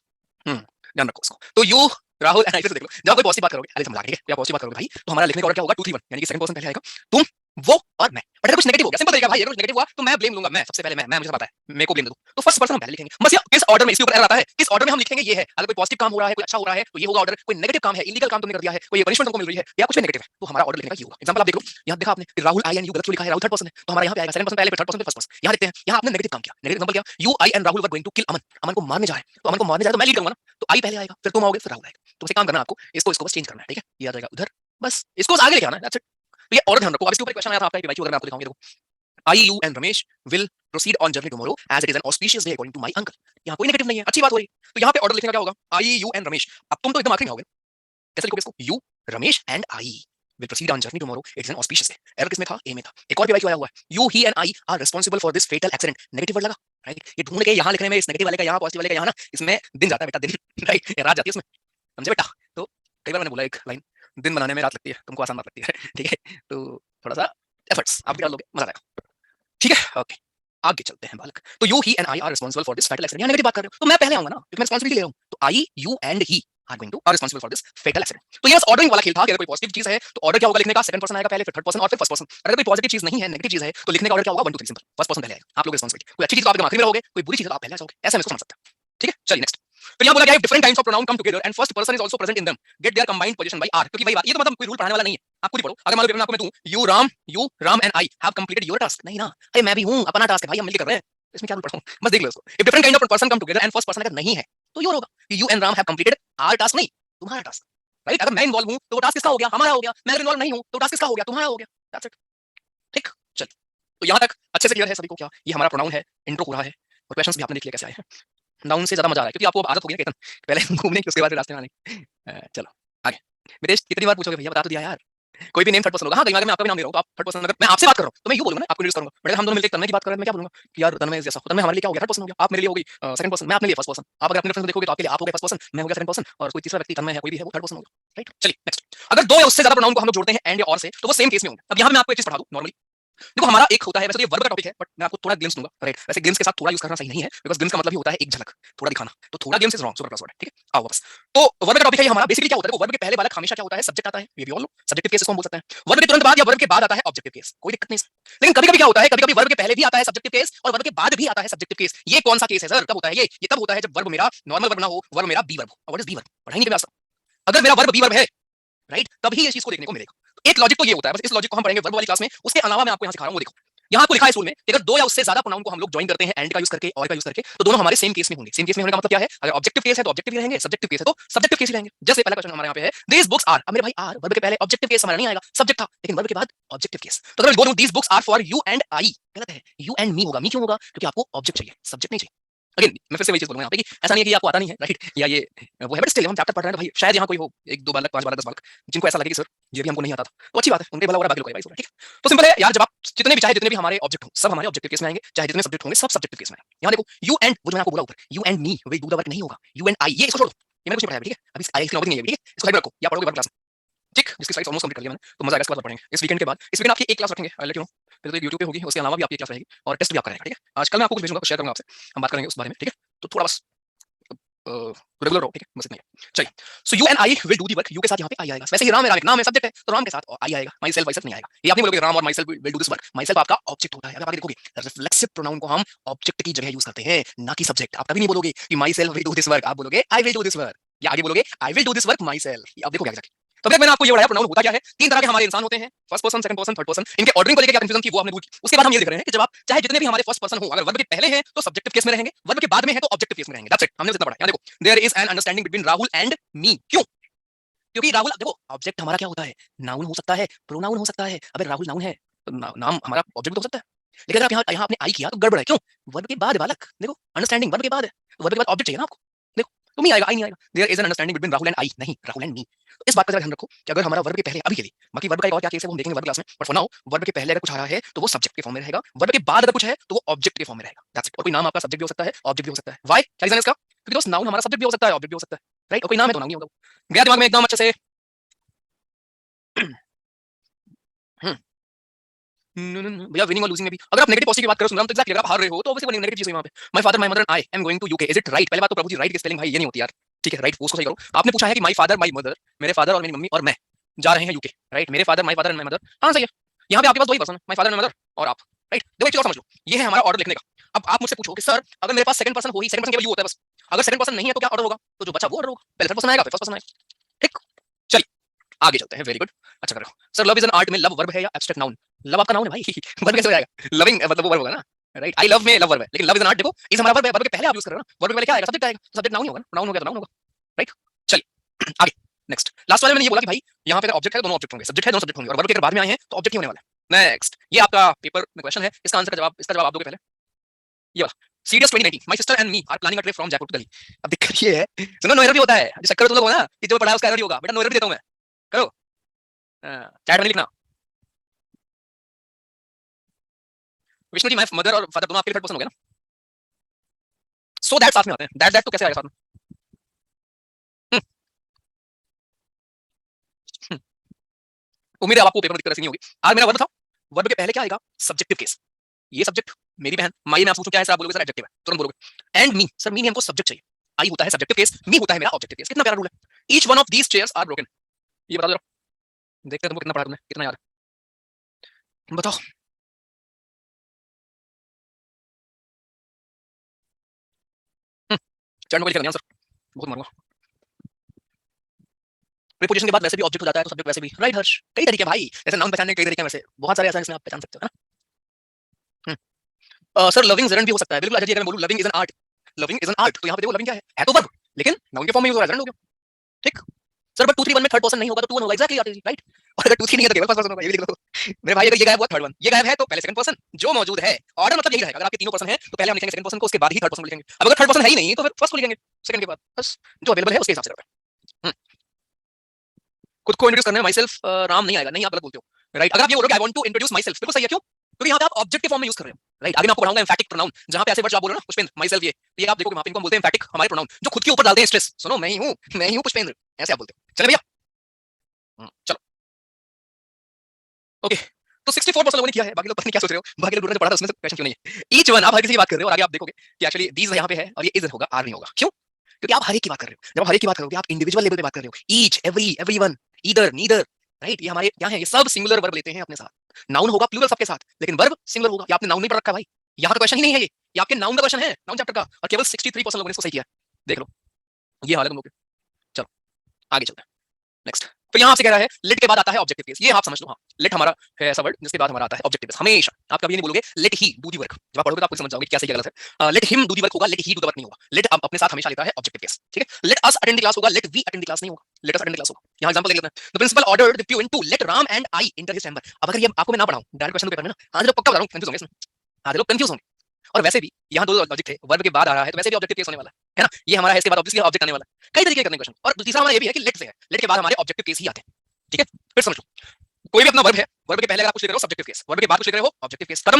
ध्यान रखो उसको। तो यू राहुल एंड आई से देख लो, जब कोई पॉजिटिव बात करोगे, अरे समझा, ठीक है, पॉजिटिव बात करोगे भाई, तो हमारा लिखने का ऑर्डर क्या होगा 2 3 1, यानी कि सेकंड पर्सन पहले आएगा, तुम वो और मैं। बट अगर कुछ नेगेटिव हो गया, सिंपल तरीका भाई, अगर कुछ नेगेटिव हुआ तो मैं ब्लेम लूंगा, मैं सबसे पहले मैं मुझे पता है, मेरे को ब्लेम दे दो। तो फर्स्ट पर्सन हम पहले लिखेंगे, बस ये किस ऑर्डर में, इसके ऊपर एरर आता है, किस ऑर्डर में हम लिखेंगे ये है। अगर कोई पॉजिटिव काम हो रहा है, कोई अच्छा हो रहा है तो ये होगा ऑर्डर, कोई नेगेटिव काम है, इलीगल काम तुमने कर दिया है, कोई पनिशमेंट तुमको मिल रही है या कुछ भी नेगेटिव है, तो हमारा ऑर्डर लिखने का ये होगा। एग्जांपल आप देख लो, यहां देखा आपने राहुल आई एंड यू गलत क्यों लिखा है, राहुल थर्ड पर्सन है, तो हमारा यहां पे आएगा सेकंड पर्सन पहले, फिर थर्ड पर्सन, फिर फर्स्ट पर्सन। यहां देखते हैं, यहां आपने नेगेटिव काम किया, नेगेटिव एग्जांपल क्या, you I and Rahul were going to kill Aman, Aman को मारने जा रहे हैं, तो अमन को मारने जा रहे तो मैं लीड करूंगा ना, तो आई पहले आएगा, फिर तुम आओगे, फिर राहुल आएगा। तो उसे काम करना आपको, इसको इसको बस चेंज करना है, ठीक है। ये आ जाएगा उधर, बस इसको आगे लेके आना है, दैट्स इट। तो ये ऑर्डर ध्यान रखो। अब इसके ऊपर क्वेश्चन आया था आपका कि भाई अगर मैं आपको दिखाऊंगा, देखो I, you and Ramesh will proceed on journey tomorrow as it is an auspicious day according to my uncle. यहाँ कोई नेगेटिव नहीं है, अच्छी बात हो रही है। तो यहाँ पे ऑर्डर लिखने का क्या होगा, I, you and Ramesh। अब तुम तो एकदम आखिरी में आओगे, कैसे लिखोगे इसको, you, Ramesh and I will proceed on journey tomorrow. It is an auspicious day. Error किसमें था, ए में था। एक और भी क्यों आया हुआ है, you, he and I are responsible for this fatal accident। Negative word लगा, राइट। ये ढूंढ के यहाँ लिखने में, इस नेगेटिव वाले का यहाँ, पॉजिटिव वाले का यहाँ ना, इसमें दिन जाता है बेटा, दिन, राइट, रात जाती है उसमें, समझे बेटा। तो कई बार मैंने बोला एक लाइन, दिन बनाने में रात लगती है, तुमको आसान बात लगती है, ठीक है। तो थोड़ा सा एफर्ट्स आप भी डाल लोगे, मजा आएगा, ठीक है। ओके आगे चलते हैं बालक। तो you he and I are responsible for this fatal accident, यहाँ नेगेटिव बात कर रहे हो तो मैं पहले आऊंगा ना, क्योंकि मैं रिस्पांसिबिलिटी ले रहा हूं। तो I you and he are going to are responsible for this fatal accident. तो ये बस ऑर्डरिंग वाला खेल था कि अगर कोई पॉजिटिव चीज है तो ऑर्डर क्या होगा लिखने का, सेकंड पर्सन आएगा पहले, फिर थर्ड पर्सन और फिर फर्स्ट पर्सन। अगर कोई पॉजिटिव चीज नहीं है, नेगेटिव चीज है, तो लिखने का ऑर्डर क्या होगा 1 2 3 सिंपल, फर्स्ट पर्सन पहले आएगा, आप लोग रिस्पांसिबिलिटी। कोई अच्छी चीज तो आप आखिरी में रहोगे, कोई बुरी चीज तो आप पहले आ जाओगे, ऐसे हम इसको समझ सकते हैं, ठीक है। चलिए नेक्स्ट। फिर यहाँ बोला गया different types of pronoun come together and first person is also present in them, get their combined position by our. क्योंकि भाई बात ये तो मतलब कोई रूल पढ़ाने वाला नहीं है, आप खुद ही पढ़ो। अगर मान लो पेपर में आपको मैं दूं you Ram and I have completed your task, नहीं ना, अरे मैं भी हूं, अपना टास्क है भाई, हम मिलकर कर रहे हैं, इसमें क्या रूल पढ़ाऊं, बस देख लो इसको। If different kind of person come together and first person अगर नहीं है तो योर होगा, you and Ram have completed our task, नहीं तुम्हारा टास्क, राइट। अगर मैं इन्वॉल्व हूं तो वो टास्क किसका हो गया, हमारा हो गया। मैं अगर इन्वॉल्व नहीं हूं तो टास्क किसका हो गया, तुम्हारा हो गया। That's it. ठीक, चल। तो यहां तक अच्छे से क्लियर है सभी को क्या ये हमारा प्रोनाउन है, इंट्रो हो रहा है और क्वेश्चंस भी आपने देख लिया कैसे आए हैं। नाउन से ज्यादा मजा आ रहा है क्योंकि आपको अब आदत हो गई है केतन, पहले घूमने की उसके बाद रास्ते में आने की। चलो आगे। विदेश कितनी बार पूछोगे भैया, बता तो दिया यार। कोई भी नेम थर्ड पर्सन होगा। हाँ, कई बार मैं आपका भी नाम ले रहा हूं तो आप थर्ड पर्सन, अगर मैं आपसे बात कर रहा हूं तो मैं यूं बोलूंगा ना, आपको इंट्रोड्यूस करूंगा। बट अगर हम दोनों मिलकर तन्मय की बात कर रहे हैं, मैं क्या बोलूंगा कि यार तन्मय जैसा तन्मय हमारे लिए क्या हो गया, थर्ड पर्सन हो गया। आप मेरे लिए हो गई सेकंड पर्सन, मैं अपने लिए फर्स्ट पर्सन। आप अगर अपने रेफरेंस देखोगे तो आपके लिए आप हो गए फर्स्ट पर्सन, मैं हो गया सेकंड पर्सन, और कोई तीसरा व्यक्ति तन्मय है कोई भी है वो थर्ड पर्सन हो गया। राइट, चलिए नेक्स्ट। अगर दो या उससे ज्यादा प्रोनाउन को हम लोग जोड़ते हैं एंड या और से तो वो सेम केस में होंगे। अब यहां मैं आपको एक चीज पढ़ा दूं नॉर्मली। देखो हमारा एक होता है, वैसे तो ये वर्ब का टॉपिक है बट मैं आपको थोड़ा ग्लिम्स दूंगा। राइट, वैसे ग्लिम्स के साथ थोड़ा यूज करना सही नहीं है बिकॉज़ ग्लिम्स का मतलब ही होता है एक झलक, थोड़ा दिखाना। तो थोड़ा glimpse is wrong, super word. ठीक है, आओ वापस। तो वर्ब का टॉपिक है ये हमारा। बेसिकली क्या होता है, देखो वर्ब के पहले वाला हमेशा क्या होता है, सब्जेक्ट आता है। ये भी ऑल नो सब्जेक्टिव केस इसको हम बोल सकते हैं। वर्ब के तुरंत बाद या वर्ब के बाद आता है ऑब्जेक्टिव केस, कोई दिक्कत नहीं है। लेकिन कभी-कभी क्या होता है, कभी-कभी वर्ब के पहले भी आता है सब्जेक्टिव केस और वर्ब के बाद भी आता है सब्जेक्टिव केस। ये कौन सा केस है सर, कब होता है ये तब होता है जब वर्ब मेरा नॉर्मल वर्ब ना हो, वर्ब मेरा बी वर्ब हो। व्हाट इज बी वर्ब, पढ़ाई नहीं कभी। अगर मेरा वर्ब बी वर्ब है, राइट, तभी इस चीज को देखने को मिलेगा। तो एक लॉजिक तो ये होता है, बस इस लॉजिक को हम पढ़ेंगे वर्ब वाली क्लास में। उसके अलावा मैं आपको यहां सिखा रहा हूं, वो देखो यहां आपको लिखा है स्कूल में कि अगर दो या उससे ज्यादा प्रोनाउन को हम लोग ज्वाइन करते हैं एंड का यूज करके और का यूज करके तो दोनों हमारे सेम केस में होंगे। सेम केस में होने का मतलब क्या है, अगर ऑब्जेक्टिव केस है तो ऑब्जेक्टिव ही रहेंगे, सब्जेक्टिव केस है तो सब्जेक्टिव केस ही रहेंगे। जैसे पहला क्वेश्चन हमारे यहां पे है दीस बुक्स आर। अब मेरे भाई आर वर्ब के पहले ऑब्जेक्टिव केस हमारा नहीं आएगा, सब्जेक्ट था, लेकिन वर्ब के बाद ऑब्जेक्टिव केस। तो अगर मैं बोलूं these books are for you and I, गलत है, यू एंड मी होगा। मी क्यों होगा, क्योंकि आपको ऑब्जेक्ट चाहिए, सब्जेक्ट नहीं चाहिए। अगेन मैं फिर से वही चीज बोलूंगा यहाँ पे कि ऐसा नहीं है कि आपको आता नहीं है, राइट, या ये वो है, बट स्टिल हम चैप्टर पढ़ रहे हैं तो भाई शायद यहाँ कोई हो एक दो बालक, 5 बालक, 10 बालक जिनको ऐसा लगे कि सर ये भी हमको नहीं आता था, तो अच्छी बात है, उनके भला हो रहा, बाकी लोग भाई। ठीक है, तो सिंपल है यार, जब आप जितने भी चाहे जितने भी हमारे ऑब्जेक्ट हो सब हमारे ऑब्जेक्टिव केस में आएंगे, चाहे जितने सब्जेक्ट होंगे सब सब्जेक्टिव केस में आएंगे। यहाँ देखो यू एंड, वो जो मैंने आपको बोला ऊपर, you and me will do the work नहीं होगा, यू एंड आई, ये इसको छोड़ो, ये मैंने कुछ नहीं पढ़ाया। ठीक है, अभी आई इसकी नौबत नहीं है। ठीक है, इसको साइड में रखो, या पढ़ोगे वर्क क्लास में। ठीक, जिसकी स्लाइड्स ऑलमोस्ट कंप्लीट कर लिया मैंने, तो मजा आएगा। इसके बाद पढ़ेंगे इस वीकेंड के बाद। इस वीकेंड आपकी एक क्लास रखेंगे, आई लेट यू नो। फिर तो यूट्यूब पे होगी, उसके अलावा भी आपकी क्लास रहेगी और टेस्ट भी आपका रहेगा। ठीक है, आज कल मैं आपको कुछ भेजूंगा, शेयर करूंगा आपसे, हम बात करेंगे उस बारे में। ठीक है, तो थोड़ा बस रेगुलर हो। ठीक है, बस इतना ही। चलिए, so you and I will do the work, you के साथ यहाँ पे आई आएगा। वैसे ही राम मेरा एक नाम है, सब्जेक्ट है, तो राम के साथ आई आएगा, माई सेल्फ नहीं आएगा। ये आप नहीं बोलोगे राम और my self will do this work, my self आपका ऑब्जेक्ट होता है। अगर आप आगे देखोगे रिफ्लेक्सिव प्रोनाउन को हम ऑब्जेक्ट की जगह यूज करते हैं, ना कि सब्जेक्ट। आप कभी नहीं बोलोगे कि my self will do this work, आप बोलोगे I will do this work, या आगे बोलोगे I will do this work my self. आप देखोगे आगे जाके। तो मैंने आपको ये बताया प्रोनाउन होता क्या है। तीन तरह के हमारे इंसान होते हैं, first person, second person, third person. इनके ऑर्डरिंग को लेकर क्या कंफ्यूजन थी वो हमने दूर की। उसके बाद हम ये देख रहे हैं कि जब आप चाहे जितने भी हमारे फर्स्ट पर्सन हो, अगर वर्ब के पहले हैं तो सब्जेक्टिव केस में रहेंगे, वर्ब के बाद में है तो ऑब्जेक्टिव केस में रहेंगे। दैट्स इट, हमने जितना पढ़ा। यहां देखो there is an understanding between Rahul and me. क्यों, क्योंकि राहुल, देखो ऑब्जेक्ट हमारा क्या होता है, नाउन हो सकता है, प्रोनाउन हो सकता है। अगर राहुल नाउन है तो नाम हमारा ऑब्जेक्ट हो सकता है। लेकिन अगर आप यहाँ आपने आई किया तो गड़बड़ है। क्यों, वर्ब के बाद बालक, देखो अंडरस्टैंडिंग वर्ब के बाद है, तो वर्ब के बाद ऑब्जेक्ट चाहिए ना आपको। देखो तो मी आएगा, आई नहीं आएगा। There is an understanding between Rahul and I, नहीं राहुल एंड मी। तो इस बात का ध्यान रखो कि अगर हमारा वर्ब के पहले, अभी के लिए, बाकी वर्ब का एक और क्या केस है वो हम देखेंगे वर्ब क्लास में, बट फॉर नाउ वर्ब के पहले अगर कुछ आ रहा है तो वो सब्जेक्ट के फॉर्म में रहेगा, वर्ब के बाद अगर कुछ है तो वो ऑब्जेक्ट के फॉर्म में रहेगा। That's it. और कोई नाम आपका सब्जेक्ट भी हो सकता है, ऑब्जेक्ट भी हो सकता है। व्हाई, क्या रीजन है इसका, क्योंकि दोस्त नाउन हमारा सब्जेक्ट भी हो सकता है, ऑब्जेक्ट भी हो सकता है, राइट। और कोई नाम है तो नाम नहीं होगा। गया दिमाग में एकदम अच्छे से। भैया विनिंग और लूजिंग में भी अगर आप नेगेटिव पॉजिटिव की बात करो सुन तो एग्जैक्टली अगर आप हार रहे हो तो ऑब्वियसली नेगेटिव चीज है वहां पे। My father my mother and I am going to UK, is it right. पहले बात तो प्रभु जी राइट की स्पेलिंग भाई ये नहीं होती यार। ठीक है, राइट उसको सही करो। आपने पूछा है कि माय फादर माय मदर, मेरे फादर और मेरी मम्मी और मैं जा रहे हैं यूके, राइट। मेरे father my father and my mother, हां सही है। यहां पे आपके पास दो ही पर्सन है, माय फादर एंड मदर और आप, राइट। देखो एक चीज और समझ लो, ये है हमारा ऑर्डर लिखने का। अब आप मुझसे पूछो कि सर अगर मेरे पास सेकंड पर्सन हो ही, सेकंड पर्सन केवल यू होता है बस, अगर सेकंड पर्सन नहीं है तो क्या ऑर्डर होगा, तो जो बचा वो ऑर्डर होगा, पहले थर्ड पर्सन आएगा फिर फर्स्ट पर्सन आएगा। ठीक, चलिए आगे चलते हैं। वेरी गुड, अच्छा कर रहे हो sir. Love is an art में लव वर्ब है या एब्स्ट्रैक्ट नाउन, लव आपका नाउन है भाई वर्ब कैसे हो जाएगा, लविंग मतलब वो वर्ब होगा ना, राइट। आई लव में लव वर्ब है, लेकिन लव इज एन आर्ट देखो इज हमारा वर्ब है, वर्ब के पहले आप यूज कर रहे हो ना, वर्ब के पहले क्या आएगा, सब्जेक्ट आएगा, सब्जेक्ट नाउन ही होगा ना, नाउन हो गया तो नाउन होगा, राइट। चलिए आगे नेक्स्ट। लास्ट वाले में मैंने ये बोला कि भाई यहाँ पे अगर ऑब्जेक्ट है तो दोनों ऑब्जेक्ट होंगे, सब्जेक्ट है दोनों सब्जेक्ट होंगे, और वर्ब के अगर बाद में आए हैं तो ऑब्जेक्ट ही होने वाला है। नेक्स्ट, ये आपका पेपर में क्वेश्चन है, इसका आंसर का जवाब, इसका जवाब आप दोगे पहले। ये वाला serious 2019 my sister and me are planning a trip from Jaipur to Delhi. अब दिक्कत ये है, सुनो नो एरर भी होता है, जो चक्कर तुम लोग हो ना कि जो पढ़ा है उसका एरर ही होगा, बेटा नो एरर भी देता हूं मैं, करो चैट में लिखना। विष्णु जी, माय मदर और फादर दोनों आपके लिए थर्ड पर्सन हो गए ना, सो दैट साथ में आते हैं, दैट तो कैसे आएगा साथ में। हम्म, हम्म, उम्मीद है आपको पेपर में दिक्कत ऐसी नहीं होगी। आज मेरा वर्ब था, वर्ब के पहले क्या आएगा, सब्जेक्टिव केस। ये सब्जेक्ट, मेरी बहन माई में आप पूछो क्या है सर, आप बोलोगे सर एडजेक्टिव है, तुरंत बोलोगे। एंड मी, सर मी ने हमको सब्जेक्ट चाहिए, आई होता है सब्जेक्टिव केस, मी होता है मेरा ऑब्जेक्टिव केस। कितना प्यारा रूल है। Each one of these chairs are broken, ये बता दो जरा, देखते हैं तुमको कितना पढ़ा तुमने, कितना याद है बताओ। चैट में कोई लिखेगा नहीं आंसर, बहुत मारूंगा। प्रीपोजिशन के बाद वैसे भी ऑब्जेक्ट हो जाता है तो सब्जेक्ट वैसे भी, राइट हर्ष। कई तरीके भाई, जैसे नाउन पहचानने के कई तरीके हैं, वैसे बहुत सारे ऐसा इसमें आप पहचान सकते हो ना। सर लविंग जरन भी हो सकता है, बिल्कुल। अच्छा जी, अगर मैं बोलूं loving is an art, loving is an art, तो यहाँ पे देखो लविंग क्या है तो वर्ब, लेकिन नाउन के फॉर्म में यूज हो रहा है, जरन हो गया। ठीक, सर बट 2 3 1 में थर्ड पर्सन नहीं होगा तो 2 1 होगा, एग्जैक्टली आती है राइट। और अगर 2 3 नहीं है तो केवल फर्स्ट पर्सन होगा, ये भी देख लो। मेरे भाई अगर ये गायब हुआ थर्ड वन, ये गायब है तो पहले सेकंड पर्सन जो मौजूद है, ऑर्डर मतलब यही रहेगा। अगर आपके तीनों पर्सन है तो पहले हम लिखेंगे सेकंड पर्सन को, उसके बाद ही थर्ड पर्सन को लिखेंगे। अब अगर थर्ड पर्सन है ही नहीं तो फिर फर्स्ट को लिखेंगे सेकंड के बाद, बस जो अवेलेबल है उसके हिसाब से करेंगे। खुद को इंट्रोड्यूस करने में माई सेल्फ राम नहीं आएगा, नहीं आप गलत बोलते हो राइट। अगर आप ये बोलोगे I want to introduce myself, बिल्कुल सही है, क्यों? क्योंकि यहाँ पे आप ऑब्जेक्टिव फॉर्म में यूज कर रहे हो राइट। आगे मैं आपको पढ़ाऊंगा एम्फैटिक प्रोनाउन, जहां पे ऐसे वर्ड्स आप बोल रहे हो ना पुष्पेंद्र माई सेल्फ, ये आप देखोगे वहां पे इनको हम बोलते हैं एम्फैटिक, हमारे प्रोनाउन जो खुद के ऊपर डालते हैं स्ट्रेस, सुनो मैं ही हूँ पुष्पेंद्र, ऐसे आप बोलते हो। चले भैया चलो ओके। तो 64% लोगों ने किया है, बाकी लोग पता नहीं क्या सोच रहे हो, बाकी लोग पढ़ा था उसमें से क्वेश्चन क्यों नहीं है। ईच वन, आप हर किसी की बात कर रहे हो और आगे आप देखोगे कि एक्चुअली दीज यहाँ पे है और ये इज होगा, आर नहीं होगा, क्यों? क्योंकि आप हर एक की बात कर रहे हो। जब आप हर एक की बात करोगे आप इंडिविजुअल लेवल पे बात कर रहे हो, each every everyone either neither right. ये हमारे क्या है, ये सब सिंगुलर वर्ब लेते हैं अपने साथ। नाउन होगा प्लूरल सबके साथ, लेकिन वर्ब सिंगुलर होगा। ये आपने नाउन नहीं पढ़ रखा भाई, यहाँ का क्वेश्चन ही नहीं है ये आपके नाउन का क्वेश्चन है, नाउन चैप्टर का, और केवल 63% लोगों ने इसको सही किया। देख लो ये हाल है तुम लोग। चलो आगे चलते हैं नेक्स्ट। तो यहाँ से कह रहा है लेट के बाद आता है ऑब्जेक्टिव केस, ये आप समझ लो। हाँ लेट हमारा है ऐसा वर्ड जिसके बाद हमारा आता है ऑब्जेक्टिव केस। हमेशा आप कभी नहीं बोलोगे let he do the work, जब आप पढ़ोगे तो आप समझ जाओगे क्या सही गलत है। Let him do the work होगा, let he do the work नहीं होगा। लेट आप अपने साथ हमेशा लेता है ऑब्जेक्टिव केस, ठीक है। Let us attend the class होगा, let we attend the class नहीं होगा, let us attend the class होगा। यहाँ एग्जांपल देख लेते हैं। The principal ordered the peon to let Ram and I enter his chamber. अब अगर ये आपको मैं ना पढ़ाऊं डायरेक्ट क्वेश्चन पेपर में ना, आज लोग पक्का बता रहा हूं कंफ्यूज होंगे इसमें, आधे लोग कंफ्यूज होंगे। और वैसे भी यहाँ दो लॉजिक थे, वर्ब के बाद आ रहा है तो वैसे भी ऑब्जेक्टिव केस होने वाला है ना। ये हमारा है, इसके बाद ऑब्वियसली ऑब्जेक्ट आने वाला है। कई तरीके करने क्वेश्चन। और तीसरा हमारा ये भी है कि लेट से है, लेट के बाद हमारे ऑब्जेक्टिव केस ही आते हैं, ठीक है। फिर समझ लो कोई भी अपना वर्ब है, वर्ब के पहले अगर आप कुछ लिख रहे हो सब्जेक्टिव केस, वर्ब के बाद कुछ लिख रहे हो ऑब्जेक्टिव केस, खत्म।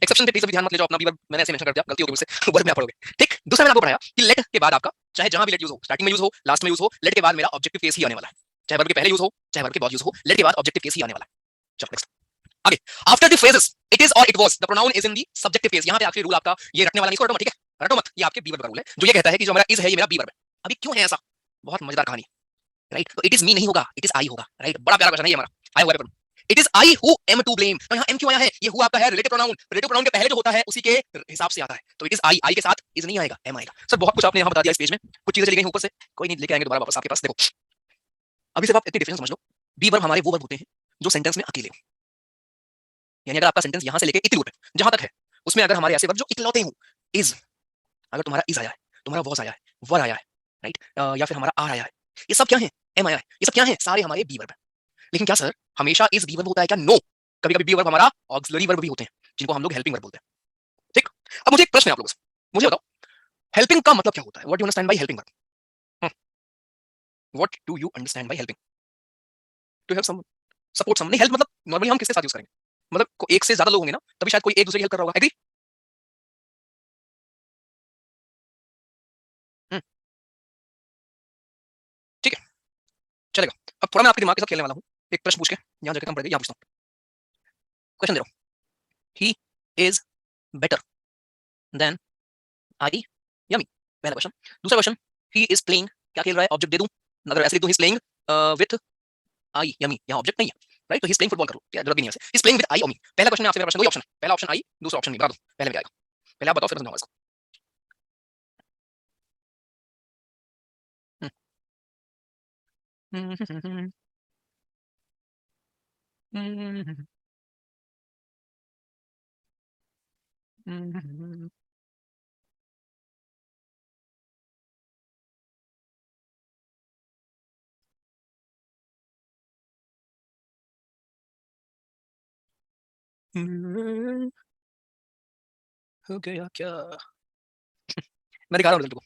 एक्सेप्शन थे प्लीज अभी ध्यान मत ले जाओ अपना, वर्ब मैंने ऐसे मेंशन कर दिया, गलती हो गई मुझसे, वर्ब में आप पढ़ोगे ठीक। दूसरा मैंने आपको पढ़ाया कि लेट के बाद आपका चाहे जहां भी लेट यूज हो, स्टार्टिंग में यूज हो लास्ट में यूज हो, लेट के बाद मेरा ऑब्जेक्टिव केस ही आने वाला है। चाहे वर्ब के पहले यूज हो चाहे वर्ब के बाद यूज हो, लेट के बाद ऑब्जेक्टिव केस ही आने वाला है। चलो नेक्स्ट आगे। After the phrases it is और it was the pronoun is in the subjective case. यहाँ पे आखिरी रूल आपका ये रटने वाला नहीं, इसको रटो मत, ठीक है, रटो मत। ये आपके बी वर्ब का रूल है जो ये कहता है कि जो मेरा इज है ये मेरा बी वर्ब है। अभी क्यों है ऐसा, बहुत मजेदार कहानी राइट। तो इट इज मी नहीं होगा, इट इज आई होगा राइट। बड़ा प्यारा क्वेश्चन है ये हमारा, आई होगा। It is I who am to blame. तो यहाँ एम क्यों आया है, ये हु आपका है रिलेटिव प्रोनाउन, रिलेटिव प्रोनाउन के पहले जो होता है उसी के हिसाब से आता है। तो इट इज आई, आई के साथ इज नहीं आएगा, एम आएगा। सर बहुत कुछ आपने यहाँ बता दिया इस पेज में, कुछ चीजें चली गई ऊपर से, कोई नहीं लेके आएंगे दोबारा वापस आपके पास। देखो अभी सिर्फ आप इतनी डिफरेंस समझ लो, बी वर्ब हमारे वो वर्ब होते हैं जो सेंटेंस में अकेले हो। यानी अगर आपका सेंटेंस यहाँ से लेके इतनी दूर है जहां तक है, उसमें अगर हमारे ऐसे वर्ब जो इकलौते हो, इज, अगर तुम्हारा इज आया है, तुम्हारा वॉज आया है, वर आया है राइट, या फिर हमारा आर आया है, ये सब क्या है, एम आया है, ये सब क्या है, सारे हमारे बी वर्ब है। लेकिन क्या सर हमेशा इज बी वर्ब होता है क्या? नो, कभी कभी बी वर्ब हमारा ऑक्सिलरी वर्ब भी होते हैं जिनको हम लोग हेल्पिंग वर्ब बोलते हैं, ठीक। अब मुझे एक प्रश्न है आप लोगों से, मुझे बताओ हेल्पिंग का मतलब क्या होता है? What do you understand by helping verb? What do you understand by helping? To help someone, support someone. नहीं, हेल्प मतलब नॉर्मली हम किसके साथ यूज करेंगे, मतलब एक से ज्यादा लोग होंगे ना तभी शायद कोई एक दूसरे की हेल्प कर रहा होगा, एग्री? ठीक है चलेगा। अब थोड़ा मैं आपके दिमाग के साथ खेलने वाला हूँ, एक प्रश्न पूछ के यहाँ जाकर हम पढ़ेंगे, यहाँ पूछता हूँ क्वेश्चन दे रहा हूँ। He is better than I am, पहला क्वेश्चन। दूसरा क्वेश्चन, ही इज प्लेइंग, क्या खेल रहा है, ऑब्जेक्ट दे दूं, अगर ऐसे लिख दूं ही is playing with I yummy, यहाँ ऑब्जेक्ट नहीं है राइट, तो ही इज प्लेइंग फुटबॉल करो, क्या जरूरत नहीं है, he is playing with I am. पहला क्वेश्चन है आपसे, मेरा प्रश्न वही ऑप्शन है, पहला ऑप्शन आई, दूसरा ऑप्शन नहीं, बता दो पहले में क्या आएगा, पहले आप बताओ फिर समझाओ इसको। हो गया क्या? मैं दिखा रहा हूँ रिजल्ट को,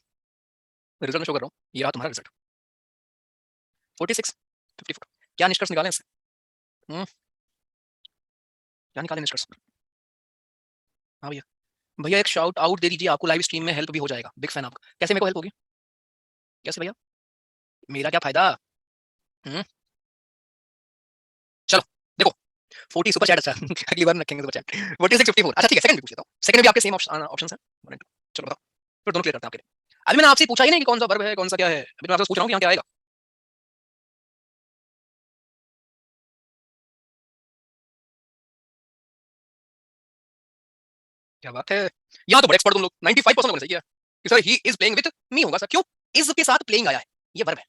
रिजल्ट में शो कर रहा हूँ, ये रहा तुम्हारा रिजल्ट 46 54। क्या निष्कर्ष निकालें इससे? क्या निकालें निष्कर्ष? हाँ भैया, भैया एक शाउट आउट दे दीजिए, आपको लाइव स्ट्रीम में हेल्प भी हो जाएगा, बिग फैन आपका। कैसे मेरे को हेल्प होगी, कैसे भैया, मेरा क्या फायदा? हम्म चलो देखो 40 सुपर चैट, अच्छा अगली बार रखेंगे सुपर चैट। 46 54, अच्छा ठीक है, सेकंड भी पूछ लेता हूँ, सेकंड में भी आपके सेम ऑप्शंस हैं, चलो बताओ, फिर दोनों क्लियर करते हैं आपके लिए। अभी मैंने आपसे पूछा ही नहीं कि कौन सा वर्ब है कौन सा क्या है, अभी मैं आपसे पूछ रहा हूँ कि यहाँ क्या आएगा। क्या बात है, यहाँ तो बड़े एक्सपर्ट तुम लोग, 95% लोगों ने सही किया कि sir he is playing with me होगा सर, क्यों? इज के साथ प्लेइंग आया है, ये वर्ब है,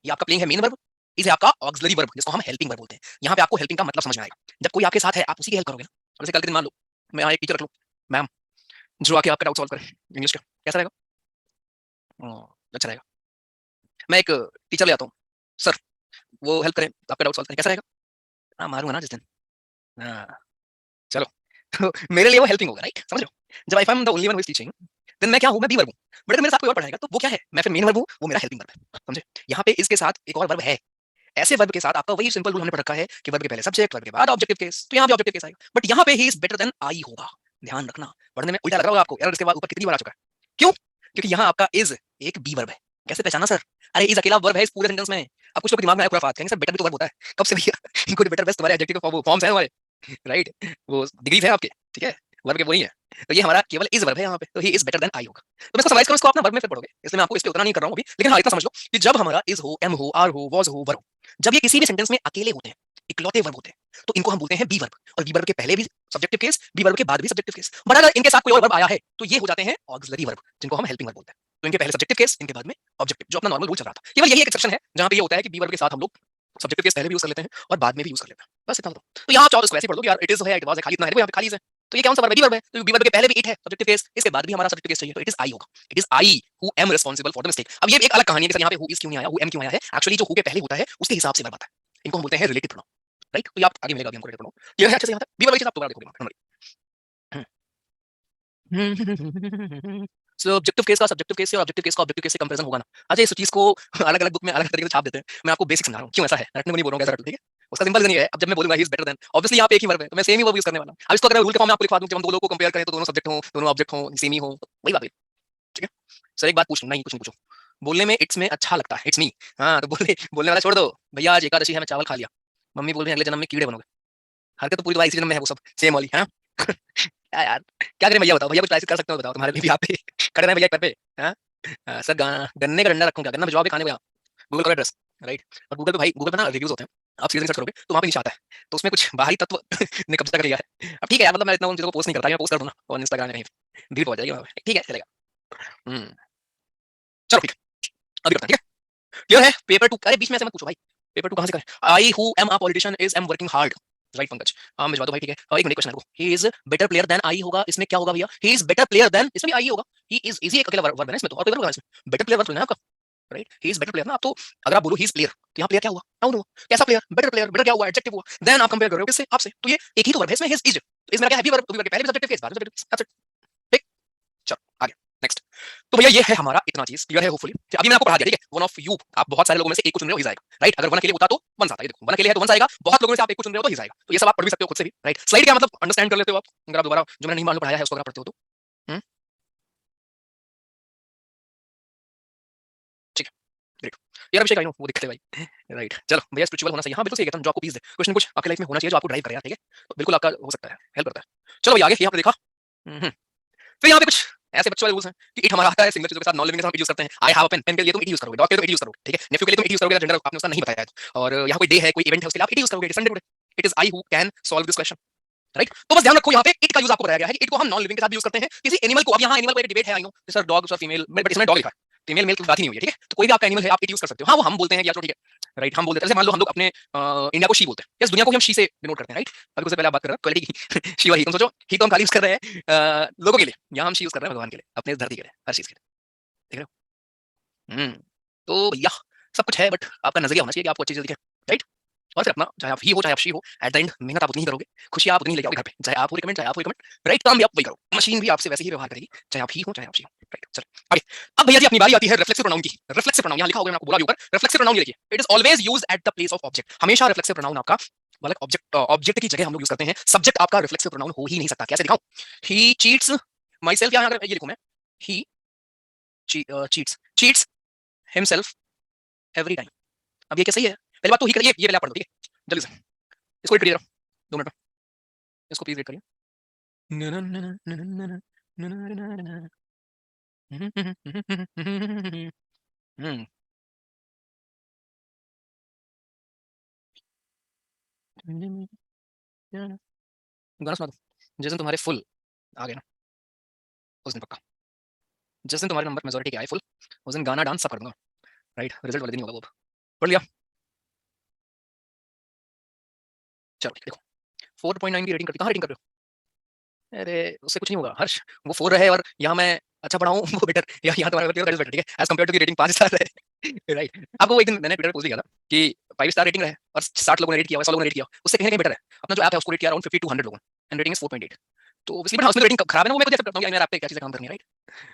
ये आपका प्लेइंग है मेन वर्ब, इज है आपका ऑक्सिलरी वर्ब जिसको हम हेल्पिंग वर्ब बोलते हैं। यहाँ पे आपको हेल्पिंग का मतलब समझ में आएगा, जब कोई आपके साथ है आप उसी की हेल्प करोगे ना। अब जैसे कल के दिन मान लो मैं यहाँ एक टीचर रख लूँ, मैम, जो आके आपका डाउट सॉल्व करे इंग्लिश का, कैसा रहेगा? अच्छा रहेगा। मैं एक टीचर ले आता हूँ, सर वो हेल्प करें, आपका डाउट सॉल्व करें, कैसा रहेगा? हाँ, मारूंगा ना जिस दिन। हाँ, चलो। तो मेरे लिए वो हेल्पिंग होगा, राइट? समझ रहे हो? जब I am the only one who is teaching, then मैं क्या हूँ? मैं बी वर्ब हूँ। बट अगर मेरे साथ कोई और पढ़ाएगा तो वो क्या है? मैं फिर मेन वर्ब हूँ, वो मेरा हेल्पिंग वर्ब है। समझे? यहाँ पे इसके साथ एक और वर्ब है। ऐसे वर्ब के साथ आपका वही सिंपल रूल हमने पढ़ रखा है कि वर्ब के पहले सब्जेक्ट, वर्ब के बाद ऑब्जेक्टिव केस। तो यहाँ पे ऑब्जेक्टिव केस आएगा, बट यहाँ पे he is better than I होगा। ध्यान रखना, पढ़ने में उल्टा लग रहा होगा आपको, यार इसके बाद ऊपर कितनी बार आ चुका है। क्यों? क्योंकि यहाँ आपका इज एक बी वर्ब है। कैसे पहचाना सर? अरे इज अकेला वर्ब है इस पूरे सेंटेंस में। अब कुछ लोग के दिमाग में आया खुराफात, कहेंगे सर बेटर भी तो वर्ब होता है। कब से भैया? गुड, बेटर, बेस्ट तुम्हारे एडजेक्टिव के फॉर्म्स हैं हमारे, राइट? वो डिग्रीज है आपके, ठीक है? वर्ब के वही है। तो ये हमारा केवल इज वर्ब है यहाँ पे, तो he is better than I होगा। तो मैं इसको समराइज करूँ, इसको अपना वर्ब में फिर पढ़ोगे, इसलिए मैं आपको इस पे उतना नहीं कर रहा हूँ अभी। लेकिन हाँ, इतना समझ लो कि जब हमारा इज हो, एम हो, आर हो, वॉज हो, वर हो, जब ये किसी भी सेंटेंस में अकेले होते हैं, इकलौते वर्ब होते हैं, तो इनको हम बोलते हैं बी वर्ब। और बी वर्ब के पहले भी सब्जेक्टिव केस, बी वर्ब के बाद भी सब्जेक्टिव केस। बट अगर इनके साथ कोई और वर्ब आया है तो ये हो जाते हैं ऑक्सिलरी वर्ब, जिनको हम हेल्पिंग वर्ब बोलते हैं। तो इनके पहले सब्जेक्टिव केस, इनके बाद में ऑब्जेक्टिव, जो अपना नॉर्मल रूल चल रहा था। केवल यही एक एक्सेप्शन है जहां पे ये होता है कि बी वर्ब के साथ हम लोग सब्जेक्टिव केस पहले भी यूज कर लेते हैं और बाद में भी यूज कर लेते हैं। बस इतना बताओ। तो यहाँ आप चाहो तो इसको ऐसे पढ़ दो कि यार इट इज है, इट वाज है, खाली इतना है, यहाँ पे खाली है। तो ये कौन सा वर्ब है? बी वर्ब है। तो बी वर्ब के पहले भी इट है सब्जेक्टिव केस, इसके बाद भी हमारा सब्जेक्टिव केस चाहिए, तो इट इज आई होगा। It is I who M responsible for the mistake. अब ये एक अलग कहानी है कि सर यहाँ पे हु इज क्यों नहीं आया, हु एम क्यों आया है। एक्चुअली जो हु के पहले होता है उसके हिसाब से वर्ब आता है। इनको हम बोलते हैं रिलेटिव प्रोनाउन, राइट? तो ये आप आगे मिलेगा अभी हमको रिलेटिव प्रोनाउन। क्लियर है अच्छे से यहाँ तक? बी वर्ब के साथ दोबारा देखोगे। सो ऑब्जेक्टिव केस का सब्जेक्टिव केस से और ऑब्जेक्टिव केस का ऑब्जेक्टिव केस से कंपैरिजन होगा ना। अच्छा, इस चीज को अलग अलग बुक में अलग तरीके से छाप देते हैं। मैं आपको बेसिक समझा रहा हूँ क्यों ऐसा है, रटने को नहीं बोल रहा हूँ कैसा रटो, ठीक है? उसका सिंपल नहीं है। अब जब मैं बोलूंगा ही इज बेटर देन, ऑब्वियसली यहाँ पे एक ही वर्ब है तो मैं सेम ही वर्ब यूज करने वाला हूँ। अब इसको अगर रूल के फॉर्म में आपको लिखवा दूं, जब हम दो लोगों को कंपेयर करें तो दोनों सब्जेक्ट हो, दोनों ऑब्जेक्ट हो, सेम ही हो, तो वही बात है, ठीक है? सर एक बात पूछ लूं? नहीं, कुछ नहीं पूछो। बोलने में इट्स में अच्छा लगता है, इट्स मी। हाँ, तो बोलने वाला छोड़ दो। भैया आज एकादशी है, मैं चावल खा लिया। मम्मी बोल रही है अगले जन्म में कीड़े बनोगे। हरकत तो पूरी तो इसी जन्म में है, वो सब सेम वाली है ना? क्या यार, क्या करें भैया? बताओ भैया, कुछ प्राइस कर सकते हो? बताओ, तुम्हारे लिए भी यहाँ पे खड़े रहे भैया पर पे। हाँ? सर गन्ने का डंडा रखूं क्या? गन्ना भिजवाओगे खाने को यहाँ? गूगल करो एड्रेस, राइट? और गूगल पे भाई, गूगल पे ना रिव्यूज होते हैं, आप सीधे सर्च करोगे तो वहाँ पे नीचे आता है। तो उसमें कुछ बाहरी तत्व ने कब्जा कर लिया है। अब ठीक है यार, मतलब मैं इतना उन चीजों को पोस्ट नहीं करता, मैं पोस्ट कर दूँ ना और इंस्टाग्राम में कहीं डिलीट हो जाएगी वहाँ पे। ठीक है, चलेगा। चलो ठीक है, अभी करते हैं, ठीक है? क्लियर है? पेपर टू, अरे बीच में ऐसे मत पूछो भाई। पेपर टू कहाँ से करें? आई who am a politician is am working hard, right Pankaj? हाँ भिजवा दो भाई, ठीक है? और एक मिनट, क्वेश्चन है, he is better player than I होगा, इसमें क्या होगा भैया? He is better player than, इसमें भी आई होगा। ही इज इजी, एक अकेला वर्ब है इसमें, तो और कोई वर्ब होगा इसमें? बेटर प्लेयर वर्ब सुनना है आपका, right? He is better player ना। आप तो अगर आप बोलो ही इज प्लेयर, तो यहाँ प्लेयर क्या हुआ? नाउन हुआ। कैसा प्लेयर? Better player. बेटर क्या हुआ? एडजेक्टिव हुआ। देन आप कंपेयर कर रहे हो किससे? आपसे। तो ये एक ही तो वर्ब है इसमें, हिज इज। तो इसमें क्या है? बी वर्ब, तो बी वर्ब के पहले भी सब्जेक्टिव केस, बाद में सब्जेक्टिव केस। ठीक, चलो आगे, नेक्स्ट। तो भैया ये है हमारा इतना चीज, क्लियर है होपफुली? अभी मैंने आपको पढ़ा दिया, ठीक है? वन ऑफ यू, आप बहुत सारे लोगों में से एक को चुन रहे हो, हिज आएगा, राइट? अगर वन अकेले होता तो वन आता, ये देखो वन अकेले है तो वन आएगा, बहुत लोगों में से आप एक को चुन रहे हो तो हिज आएगा। तो ये सब आप पढ़ भी सकते हो खुद से भी, राइट? स्लाइड क्या मतलब अंडरस्टैंड कर लेते हो आप, अगर आप दोबारा जो मैंने नहीं मालूम पढ़ाया है उसको अगर आप पढ़ते हो तो। हम्म, ठीक है, ग्रेट। यार अभिषेक आई नो वो दिखते भाई, राइट? चलो भैया, स्पिरिचुअल होना चाहिए, हाँ बिल्कुल सही कहता हूं, जो आपको पीस दे, कुछ ना कुछ आपकी लाइफ में होना चाहिए जो आपको ड्राइव करे यार, ठीक है? तो बिल्कुल आपका हो सकता है, हेल्प करता है। चलो भैया आगे, ये आपने देखा। फिर यहाँ पे कुछ ऐसे बच्चों वाले रूल्स हैं कि इट हमारा आता है सिंगल चीजों के साथ, नॉन लिविंग के साथ इट यूज करते हैं। I have a pen, pen के लिए तुम इट यूज करोगे, डॉग के लिए तुम इट यूज करोगे, ठीक है? नेफ्यू के लिए तुम इट यूज करोगे, जेंडर आपने उसका नहीं बताया है। और यहाँ कोई डे है, कोई इवेंट है, उसके लिए आप इट यूज करोगे, Sunday today. It is I who can solve this question, right? तो बस ध्यान रखो यहाँ पे इट का यूज आपको बताया गया है कि इट को हम नॉन लिविंग के साथ भी यूज करते हैं, किसी एनिमल को। अब यहाँ एनिमल को एक डिबेट है, आई नो सर डॉग और फीमेल, बट इसमें डॉग लिखा है, फीमेल मेल की बात ही नहीं हुई है, ठीक है? तो कोई भी आपका एनिमल है आप इट यूज कर सकते हो। हाँ वो हम बोलते हैं या तो ठीक है, राइट? हम बोलते हैं, जैसे मान लो हम लोग अपने इंडिया को शी बोलते हैं, यस दुनिया को हम शी से डिनोट करते हैं, राइट? अभी उससे पहले आप बात कर रहे हो क्वालिटी की शी वाली, तुम सोचो ही तो हम खाली यूज कर रहे हैं लोगों के लिए, यहाँ हम शी यूज कर रहे हैं भगवान के लिए, अपने इस धरती के लिए, हर चीज के लिए, देख रहे हो? तो भैया सब कुछ है, बट आपका नजरिया होना चाहिए कि आपको अच्छी चीज दिखे, राइट? और फिर अपना, चाहे आप ही हो चाहे आप शी हो, एट द एंड मेहनत आप उतनी ही करोगे, खुशी आप उतनी ही लेके आओगे घर पे, चाहे आप हो रिकमेंड चाहे आप हो रिकमेंड, राइट? काम भी आप वही करो, मशीन भी आपसे वैसे ही व्यवहार करेगी, चाहे आप ही हो चाहे आप शी हो, राइट? चलो आगे। अब भैया जी अपनी बारी आती है रिफ्लेक्सिव प्रोनाउन की। रिफ्लेक्सिव प्रोनाउन यहाँ लिखा होगा, मैंने आपको बोला भी ऊपर, रिफ्लेक्सिव प्रोनाउन ये देखिए, it is always used at the place of object. हमेशा रिफ्लेक्सिव प्रोनाउन आपका मतलब ऑब्जेक्ट की जगह हम लोग यूज करते हैं, सब्जेक्ट आपका रिफ्लेक्सिव प्रोनाउन हो ही नहीं सकता। कैसे दिखाऊं? ही चीट्स माई सेल्फ, यहाँ अगर ये लिखूं मैं, ही चीट्स हिमसेल्फ एवरी टाइम। अब ये क्या सही है? पहली बात तो ही करिए, ये पहले आप पढ़ लो, ठीक है? जल्दी से इसको रीड करिए जरा, 2 मिनट में इसको प्लीज रीड करिए। गाना सुना दो। जिस दिन तुम्हारे फुल आ गए ना, उस दिन पक्का, जिस दिन तुम्हारे नंबर मेजोरिटी के आए फुल, उस दिन गाना डांस सब कर दूंगा, राइट? रिजल्ट वाले दिन ही होगा वो। पढ़ लिया? चलो ठीक है, देखो 4.9 की रेटिंग करती, कहाँ रेटिंग कर रहे हो? अरे उससे कुछ नहीं होगा हर्ष, वो 4 रहे और यहाँ मैं अच्छा पढ़ाऊँ वो बेटर, या यहाँ तुम्हारा बेटर, ठीक है? एज कम्पेयर टू की रेटिंग 5 स्टार है। राइट। आपको वो एक दिन मैंने ट्विटर पे पोस्ट किया था कि 5 स्टार रेटिंग है और 60 लोगों ने रेट किया, 100 लोगों ने रेट किया, उससे कहीं ना कहीं बेटर है अपना जो ऐप है, उसको रेट किया अराउंड 50 टू 100 लोगों एंड रेटिंग इज 4.8। तो ऑब्वियसली बट हाँ, उसमें रेटिंग खराब है ना, वो मैं खुद एक्सेप्ट करता हूँ यार, मेरा ऐप पे क्या चीजें काम करनी है, राइट।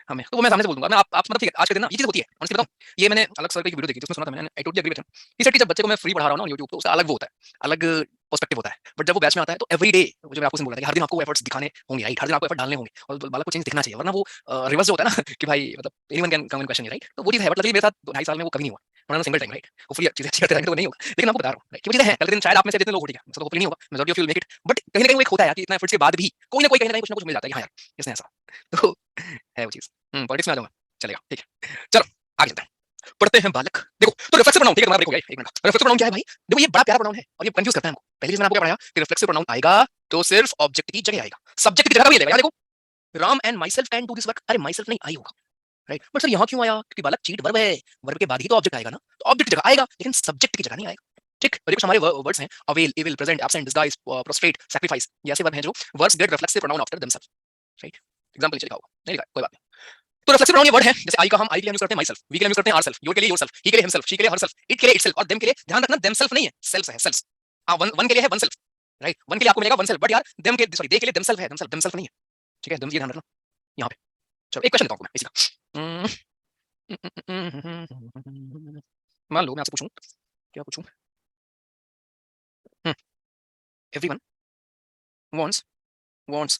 हमें तो वो मैं सामने से बोल दूंगा, मैं आप मतलब ठीक है, आज के दिन ना ये चीज होती है ऑनेस्टली बताऊं। ये मैंने अलग सर की वीडियो देखी थी, उसमें सुना था मैंने, I totally agree with him. He said कि जब बच्चे को मैं फ्री पढ़ा रहा हूं ना यूट्यूब, तो उसका अलग वो होता है, अलग पर्सपेक्टिव होता है। बट जब वो बैच में आता है तो एवरी डे, जो मैं आपको बोल रहा था कि हर दिन आपको एफर्ट्स दिखाने होंगे, राइट, हर दिन आपको एफर्ट डालने होंगे और बालक को चेंज दिखना चाहिए, वरना वो रिवर्स जो होता है ना कि भाई मतलब anyone can come in question, right. तो वो चीज है, बट लगी मेरे साथ 2.5 साल में वो कभी नहीं हुआ, वरना सिंगल टाइम, राइट। होपफुली चीजें अच्छी करते रहेंगे तो वो नहीं होगा, लेकिन आपको बता रहा हूं राइट, कि वो चीजें हैं, कल के दिन शायद आप में से जितने लोग हो, ठीक है, तो होपफुली नहीं होगा, majority of you will make it, but कहीं ना कहीं वो एक होता है यार कि इतना एफर्ट्स के बाद भी कोई ना कोई कहीं ना कहीं कुछ ना कुछ मिल जाता है, हाँ यार इसने ऐसा, तो है वो चीज। पॉलिटिक्स में आ जाऊंगा, चलेगा, ठीक है, चलो आगे चलते हैं। पढ़ते हैं बालक, देखो तो रिफ्लेक्सिव प्रोनाउन, ठीक है, तुम्हारा ब्रेक हो गया, एक मिनट। रिफ्लेक्सिव प्रोनाउन क्या है भाई? देखो ये बड़ा प्यारा प्रोनाउन है और ये कंफ्यूज करता है हमको। पहली चीज मैंने आपको क्या पढ़ाया कि रिफ्लेक्सिव प्रोनाउन आएगा तो सिर्फ ऑब्जेक्ट की जगह आएगा, सब्जेक्ट की जगह कभी लेगा। देखो Ram and my self and do this work, अरे माई सेल्फ नहीं आई होगा, राइट, बट सर यहाँ क्यों आया? क्योंकि बालक चीट वर्ब है, वर्ब के बाद ही तो ऑब्जेक्ट आएगा ना, तो ऑब्जेक्ट की जगह आएगा लेकिन सब्जेक्ट की जगह नहीं आएगा, ठीक। और ये कुछ हमारे वर्ड्स हैं, avail, evil, present, absent, disguise, prostrate, sacrifice, ये ऐसे वर्ब हैं जो words get reflexive pronoun after themself, right. Example लिखा होगा, नहीं लिखा कोई बात नहीं। तो रिफ्लेक्सिव प्रोनाउन ये वर्ड है, जैसे आई का हम आई के लिए यूज करते हैं माई सेल्फ, वी के लिए यूज करते हैं आवर सेल्फ, योर के लिए योर सेल्फ, ही के लिए हिमसेल्फ, शी के लिए हर सेल्फ, इट के लिए इटसेल्फ और देम के लिए, ध्यान रखना देम सेल्फ नहीं है, सेल्फ है, सेल्फ। हां, वन वन के लिए है वन सेल्फ, राइट, वन के लिए आपको मिलेगा वन सेल्फ, बट यार देम के सॉरी दे के लिए देम सेल्फ है, देम सेल्फ नहीं है, ठीक है, देम ये ध्यान रखना यहां पे। चलो एक क्वेश्चन देता हूं आपको मैं इसी का। मान लो मैं आपसे पूछूं, क्या पूछूं? Everyone wants wants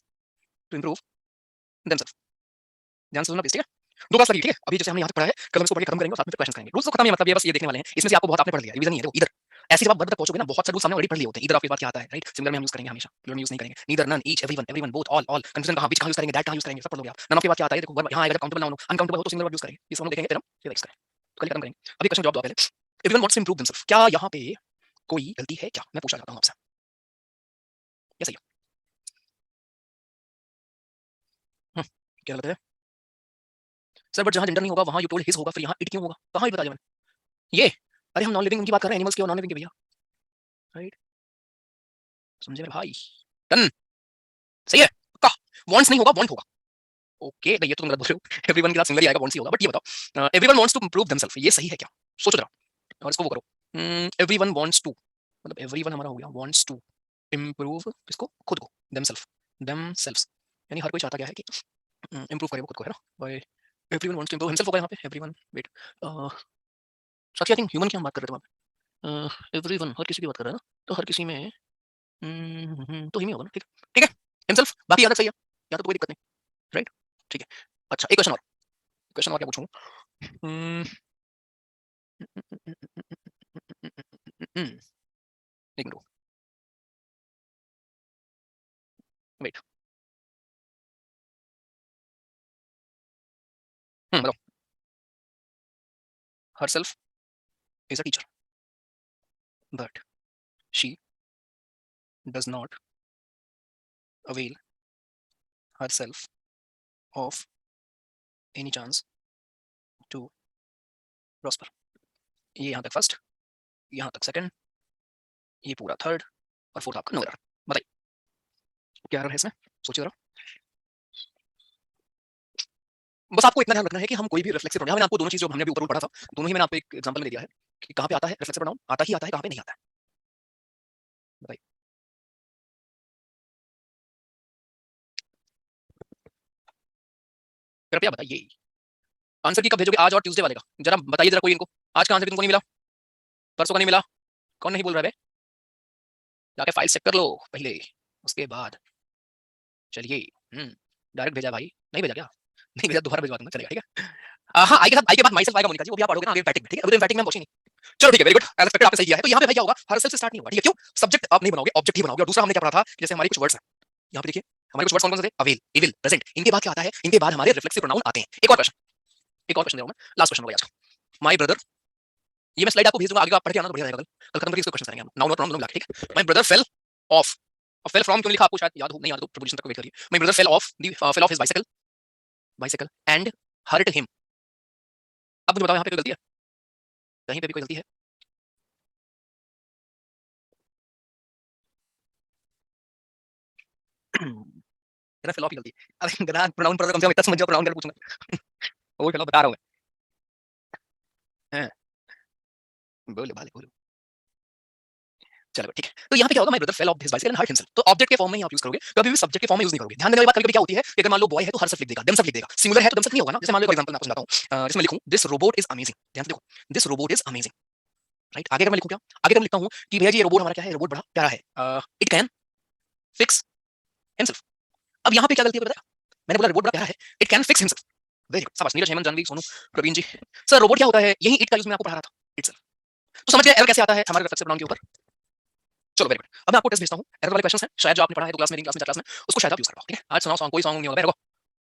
to improve themself, ध्यान से सुनना प्लीज, ठीक है। दो क्लास लगी, ठीक है, अभी जैसे हमने यहाँ तक पढ़ा है, कल हम इसको पढ़ के खत्म करेंगे और साथ में फिर क्वेश्चन करेंगे। रूल्स तो खत्म ही है, मतलब ये बस ये देखने वाले हैं, इसमें से आपको बहुत आपने पढ़ लिया, रिवीजन नहीं है। देखो इधर ऐसे जब आप वर्ब तक पहुंचोगे ना, बहुत सारे रूल्स हमने ऑलरेडी पढ़ लिए होते हैं। इधर आपके बाद क्या आता है, राइट, सिंगुलर में हम यूज करेंगे हमेशा, प्लूरल में यूज नहीं करेंगे, neither, none, each, everyone, everyone, both, all confusion कहां, बीच कहां यूज करेंगे, दैट कहां यूज करेंगे, सब पढ़ लोगे आप। नन ऑफ के बाद क्या आता है, देखो वर्ब यहां आएगा जब काउंटेबल नाउन हो, अनकाउंटेबल हो तो सिंगुलर वर्ब यूज करेंगे, ये सब हम देखेंगे, फिर हम रिवाइज करेंगे, तो कल खत्म करेंगे। अभी क्वेश्चन जवाब दो पहले। Everyone wants to improve themself, क्या यहाँ पे कोई गलती है क्या, मैं पूछना चाहता हूँ आपसे, ये सही है? क्या गलत है सर? बट जहां जेंडर नहीं होगा वहां यू टोल्ड हिज होगा, फिर यहाँ इट क्यों होगा, कहां बता दिया मैंने ये? अरे हम नॉन लिविंग उनकी बात कर रहे हैं, एनिमल्स की और नॉन लिविंग की भैया, राइट, समझे मेरे भाई? डन, सही है पक्का। वांट्स नहीं होगा, वांट होगा, ओके, नहीं ये तो तुम गलत बोल रहे हो, एवरीवन के साथ सिंगल ही आएगा, वांट्स ही होगा। बट ये बताओ everyone wants to improve themself, ये सही है क्या? सोचो जरा और इसको वो करो। एवरीवन वांट्स टू, मतलब एवरीवन हमारा हो गया वांट्स टू इंप्रूव किसको, खुद को, देमसेल्फ, देमसेल्व्स, यानी हर कोई चाहता क्या है कि इंप्रूव करे वो खुद को, है ना, by everyone wants to improve himself होगा यहाँ पे, एवरीवन, वेट, साथी आई थिंक ह्यूमन की हम बात कर रहे थे वहाँ पे, एवरीवन हर किसी की बात कर रहा है ना, तो हर किसी में तो हिम ही होगा ना, ठीक है, ठीक है, हिमसेल्फ, बाकी याद सही है, या तो कोई दिक्कत नहीं, राइट, ठीक है। अच्छा एक क्वेश्चन और क्या पूछूं? हम्म, एक मिनट, वेट, बताओ। Her self is a teacher but she does not avail her self of any chance to prosper, ये यहाँ तक फर्स्ट, यहाँ तक सेकंड, ये पूरा थर्ड और फोर्थ आपका नो एरर। बताइए क्या एरर है इसमें, सोचिए जरा। बस आपको इतना ध्यान रखना है कि हम कोई भी रिफ्लेक्सिव प्रोनाउन, मैंने आपको दोनों चीज जो हमने अभी ऊपर पढ़ा था, दोनों ही मैंने आपको एक एग्जांपल में दे दिया है कि कहाँ पे आता है रिफ्लेक्सिव प्रोनाउन, आता ही आता है, कहाँ पे नहीं आता है, बताइए। कृपया बताइए, आंसर की कब भेजोगे, आज और ट्यूसडे वाले का, जरा बताइए जरा कोई इनको, आज का आंसर तुमको नहीं मिला, परसों का नहीं मिला, कौन नहीं बोल रहा है? जाके फाइल चेक कर लो पहले, उसके बाद चलिए। डायरेक्ट भेजा भाई, नहीं भेजा क्या? नहीं भेजा, दोबारा भिजवा दूंगा, चलेगा, ठीक है। हाँ, आई के बाद माई सेल्फ आएगा मोनिका जी, वो भी आप पढ़ोगे ना आगे एम्फैटिक में, ठीक है, अभी तो एम्फैटिक में हम पहुंचे नहीं। चलो ठीक है, वेरी गुड, एज एक्सपेक्टेड आपने सही किया है। तो यहाँ पे भाई क्या होगा, हर सेल्फ से स्टार्ट नहीं होगा, ठीक है, क्यों? सब्जेक्ट आप नहीं बनाओगे, ऑब्जेक्ट ही बनाओगे। और दूसरा हमने क्या पढ़ा था कि जैसे हमारे कुछ वर्ड्स हैं, यहाँ पे देखिए हमारे कुछ वर्ड्स कौन कौन से थे, अवेल, इविल, प्रेजेंट, इनके बाद क्या आता है, इनके बाद हमारे रिफ्लेक्सिव प्रोनाउन आते हैं। एक और क्वेश्चन दे रहा हूँ मैं, लास्ट क्वेश्चन होगा आज का। माई ब्रदर, ये मैं स्लाइड आपको भेज दूंगा, आगे का आप पढ़ के आना तो बढ़िया रहेगा, कल खत्म करके इसको क्वेश्चन करेंगे हम, नाउन और प्रोनाउन दोनों मिला के, ठीक है। माई ब्रदर फेल ऑफ, और फेल फ्रॉम क्यों लिखा आपको शायद याद हो, नहीं याद तो प्रीपोजिशन तक वेट करिए। My brother fell off his bicycle, and hurt him. अब मुझे बताओ यहाँ पे कोई गलती है, कहीं पे भी कोई गलती है? मेरा फेल ऑफ की गलती है, अरे गधा, प्रोनाउन पढ़ कम से कम इतना समझ जाओ, प्रोनाउन कर पूछूंगा। वो चलो बता रहा हूँ मैं। हैं, बोलो भाले बोलो। चलो ठीक है। तो यहाँ पे क्या होगा, my brother fell off his bicycle and hurt himself. तो ऑब्जेक्ट के फॉर्म में ही आप यूज करोगे, कभी भी सब्जेक्ट के फॉर्म में यूज नहीं करोगे। ध्यान देने वाली बात कभी-कभी क्या होती है कि अगर मान लो बॉय है तो हर्षित लिख देगा, देमसेल्फ लिख देगा। सिंगुलर है तो देमसेल्फ नहीं होगा ना। जैसे मान लो फॉर एग्जांपल मैं आपको समझाता हूँ, जैसे मैं लिखूं दिस रोबोट इज अमेजिंग। ध्यान से देखो, this robot is amazing, right. आगे अगर मैं लिखूं क्या, आगे अगर मैं लिखता हूँ कि भैया जी ये रोबोट हमारा क्या है, रोबोट बड़ा प्यारा है, इट कैन फिक्स हिमसेल्फ। अब यहाँ पे क्या गलती है पता है, मैंने बोला रोबोट बड़ा प्यारा है, it can fix himself. Very good, शाबाश नीरज, हेमंत, जानवी, सोनू, प्रवीण जी। सर रोबोट क्या होता है, यही इट का यूज मैं आपको पढ़ा रहा था, इटसेल्फ। तो समझ गए एरर कैसे आता है हमारे रिफ्लेक्सिव प्रोनाउन के ऊपर। चलो वेरी गुड, अब मैं आपको टेस्ट भेजता हूँ। एरर वाले क्वेश्चंस हैं, शायद जो आपने पढ़ा है 2 क्लास में, 3 क्लास में, 4 क्लास में, उसको शायद आप यूज कर पाओ। ठीक है, आज सुनाओ सॉन्ग, कोई सॉन्ग नहीं होगा,